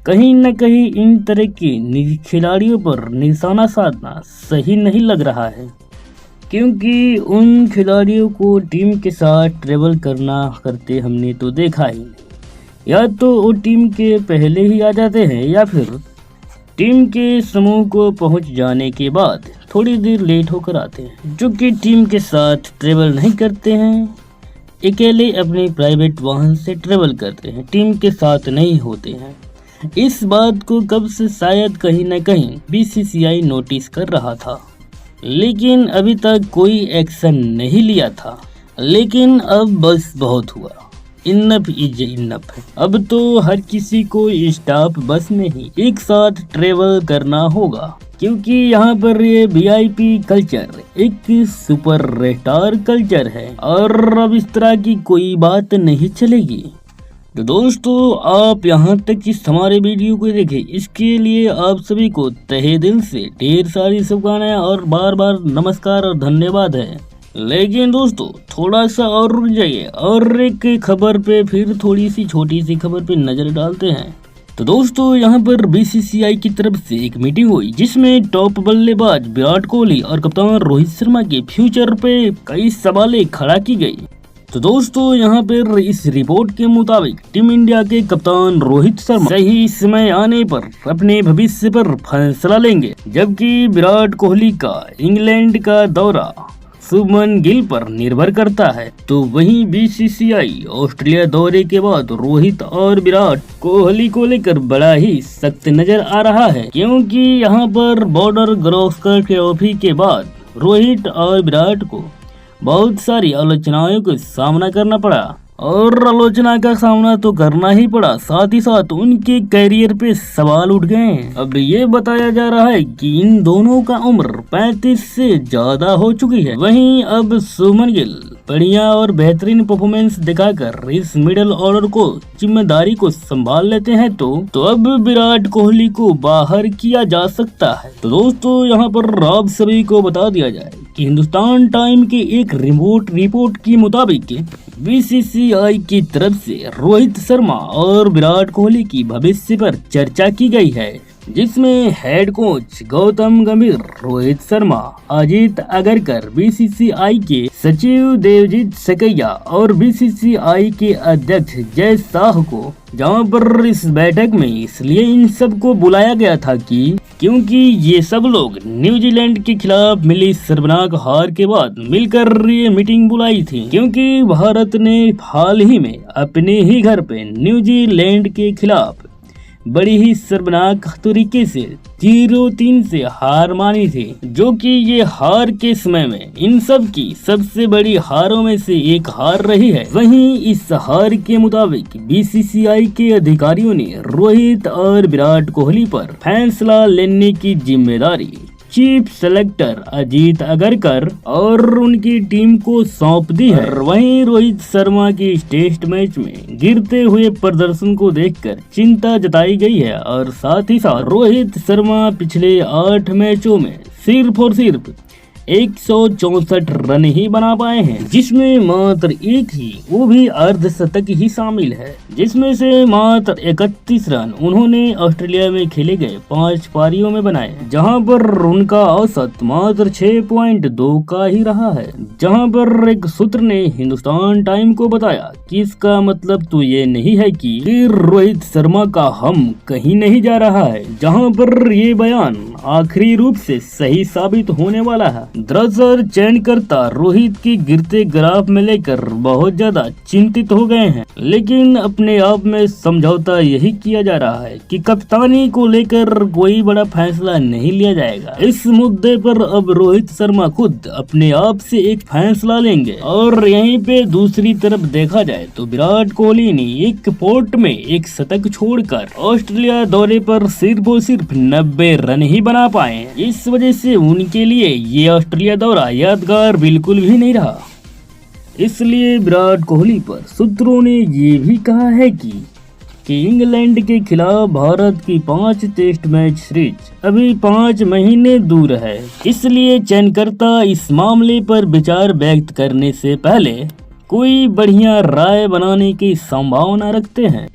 कहीं न कहीं इन तरह के खिलाड़ियों पर निशाना साधना सही नहीं लग रहा है, क्योंकि उन खिलाड़ियों को टीम के साथ ट्रेवल करते हमने तो देखा ही नहीं। या तो वो टीम के पहले ही आ जाते हैं या फिर टीम के समूह को पहुंच जाने के बाद थोड़ी देर लेट होकर आते हैं, जो कि टीम के साथ ट्रेवल नहीं करते हैं, अकेले अपने प्राइवेट वाहन से ट्रेवल करते हैं, टीम के साथ नहीं होते हैं। इस बात को कब से शायद कहीं न कहीं बीसीसीआई नोटिस कर रहा था, लेकिन अभी तक कोई एक्शन नहीं लिया था। लेकिन अब बस बहुत हुआ, इनफ इज इनफ है। अब तो हर किसी को स्टाफ बस में ही एक साथ ट्रेवल करना होगा, क्योंकि यहाँ पर ये वीआईपी कल्चर एक सुपर स्टार कल्चर है और अब इस तरह की कोई बात नहीं चलेगी। तो दोस्तों आप यहाँ तक इस हमारे वीडियो को देखें, इसके लिए आप सभी को तहे दिल से ढेर सारी शुभकामनाएं और बार बार नमस्कार और धन्यवाद है। लेकिन दोस्तों थोड़ा सा और रुक जाइए और एक खबर पे फिर थोड़ी सी छोटी सी खबर पे नजर डालते हैं। तो दोस्तों यहाँ पर बीसीसीआई की तरफ से एक मीटिंग हुई जिसमें टॉप बल्लेबाज विराट कोहली और कप्तान रोहित शर्मा के फ्यूचर पे कई सवालें खड़ा की गई। तो दोस्तों यहाँ पर इस रिपोर्ट के मुताबिक टीम इंडिया के कप्तान रोहित शर्मा सही समय आने पर अपने भविष्य पर फैसला लेंगे, जबकि विराट कोहली का इंग्लैंड का दौरा शुभमन गिल पर निर्भर करता है। तो वहीं बीसीसीआई ऑस्ट्रेलिया दौरे के बाद रोहित और विराट कोहली को लेकर बड़ा ही सख्त नजर आ रहा है, क्योंकि यहाँ पर बॉर्डर गावस्कर ट्रॉफी के बाद रोहित और विराट को बहुत सारी आलोचनाओं का सामना करना पड़ा और आलोचना का सामना तो करना ही पड़ा, साथ ही साथ उनके करियर पे सवाल उठ गए। अब ये बताया जा रहा है कि इन दोनों का उम्र 35 से ज्यादा हो चुकी है। वहीं अब शुभमन गिल बढ़िया और बेहतरीन परफॉर्मेंस दिखाकर इस मिडिल ऑर्डर को जिम्मेदारी को संभाल लेते हैं तो अब विराट कोहली को बाहर किया जा सकता है। तो दोस्तों यहाँ पर आप सभी को बता दिया जाए कि हिंदुस्तान टाइम के एक रिपोर्ट के मुताबिक बीसीसीआई की तरफ से रोहित शर्मा और विराट कोहली की भविष्य पर चर्चा की गई है, जिसमें हेड कोच गौतम गंभीर, रोहित शर्मा, अजीत अगरकर, बीसीसीआई के सचिव देवजीत सकैया और बीसीसीआई के अध्यक्ष जय शाह को, जहां पर इस बैठक में इसलिए इन सबको बुलाया गया था क्योंकि ये सब लोग न्यूजीलैंड के खिलाफ मिली शर्मनाक हार के बाद मिलकर ये मीटिंग बुलाई थी, क्योंकि भारत ने हाल ही में अपने ही घर पे न्यूजीलैंड के खिलाफ बड़ी ही शर्मनाक तरीके से 0-3 से हार मानी थी, जो कि ये हार के समय में इन सब की सबसे बड़ी हारों में से एक हार रही है। वहीं इस हार के मुताबिक बीसीसीआई के अधिकारियों ने रोहित और विराट कोहली पर फैसला लेने की जिम्मेदारी चीफ सेलेक्टर अजीत अगरकर और उनकी टीम को सौंप दी है। वहीं रोहित शर्मा की टेस्ट मैच में गिरते हुए प्रदर्शन को देखकर चिंता जताई गई है और साथ ही साथ रोहित शर्मा पिछले 8 मैचों में सिर्फ और सिर्फ 164 रन ही बना पाए हैं, जिसमें मात्र एक ही, वो भी अर्धशतक ही शामिल है, जिसमें से मात्र 31 रन उन्होंने ऑस्ट्रेलिया में खेले गए 5 पारियों में बनाए, जहां पर उनका औसत मात्र 6.2 का ही रहा है। जहां पर एक सूत्र ने हिंदुस्तान टाइम को बताया कि इसका मतलब तो ये नहीं है कि रोहित शर्मा का हम कहीं नहीं जा रहा है, जहां पर ये बयान आखिरी रूप से सही साबित होने वाला है। दरअसल चयनकर्ता रोहित की गिरते ग्राफ में लेकर बहुत ज्यादा चिंतित हो गए हैं, लेकिन अपने आप में समझौता यही किया जा रहा है कि कप्तानी को लेकर कोई बड़ा फैसला नहीं लिया जाएगा। इस मुद्दे पर अब रोहित शर्मा खुद अपने आप से एक फैसला लेंगे। और यहीं पे दूसरी तरफ देखा जाए तो विराट कोहली ने एक पोर्ट में एक शतक छोड़कर ऑस्ट्रेलिया दौरे पर सिर्फ और सिर्फ 90 रन ही बना पाए। इस वजह से उनके लिए ये ऑस्ट्रेलिया दौरा यादगार बिल्कुल भी नहीं रहा। इसलिए विराट कोहली पर सूत्रों ने ये भी कहा है कि इंग्लैंड के खिलाफ भारत की 5 टेस्ट मैच सीरीज अभी 5 महीने दूर है। इसलिए चयनकर्ता इस मामले पर विचार व्यक्त करने से पहले कोई बढ़िया राय बनाने की संभावना रखते हैं,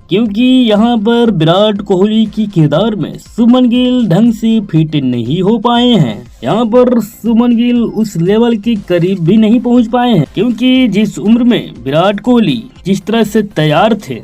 क्योंकि यहाँ पर विराट कोहली की किरदार में शुभमन गिल ढंग से फिट नहीं हो पाए हैं। यहाँ पर शुभमन गिल उस लेवल के करीब भी नहीं पहुँच पाए हैं, क्योंकि जिस उम्र में विराट कोहली जिस तरह से तैयार थे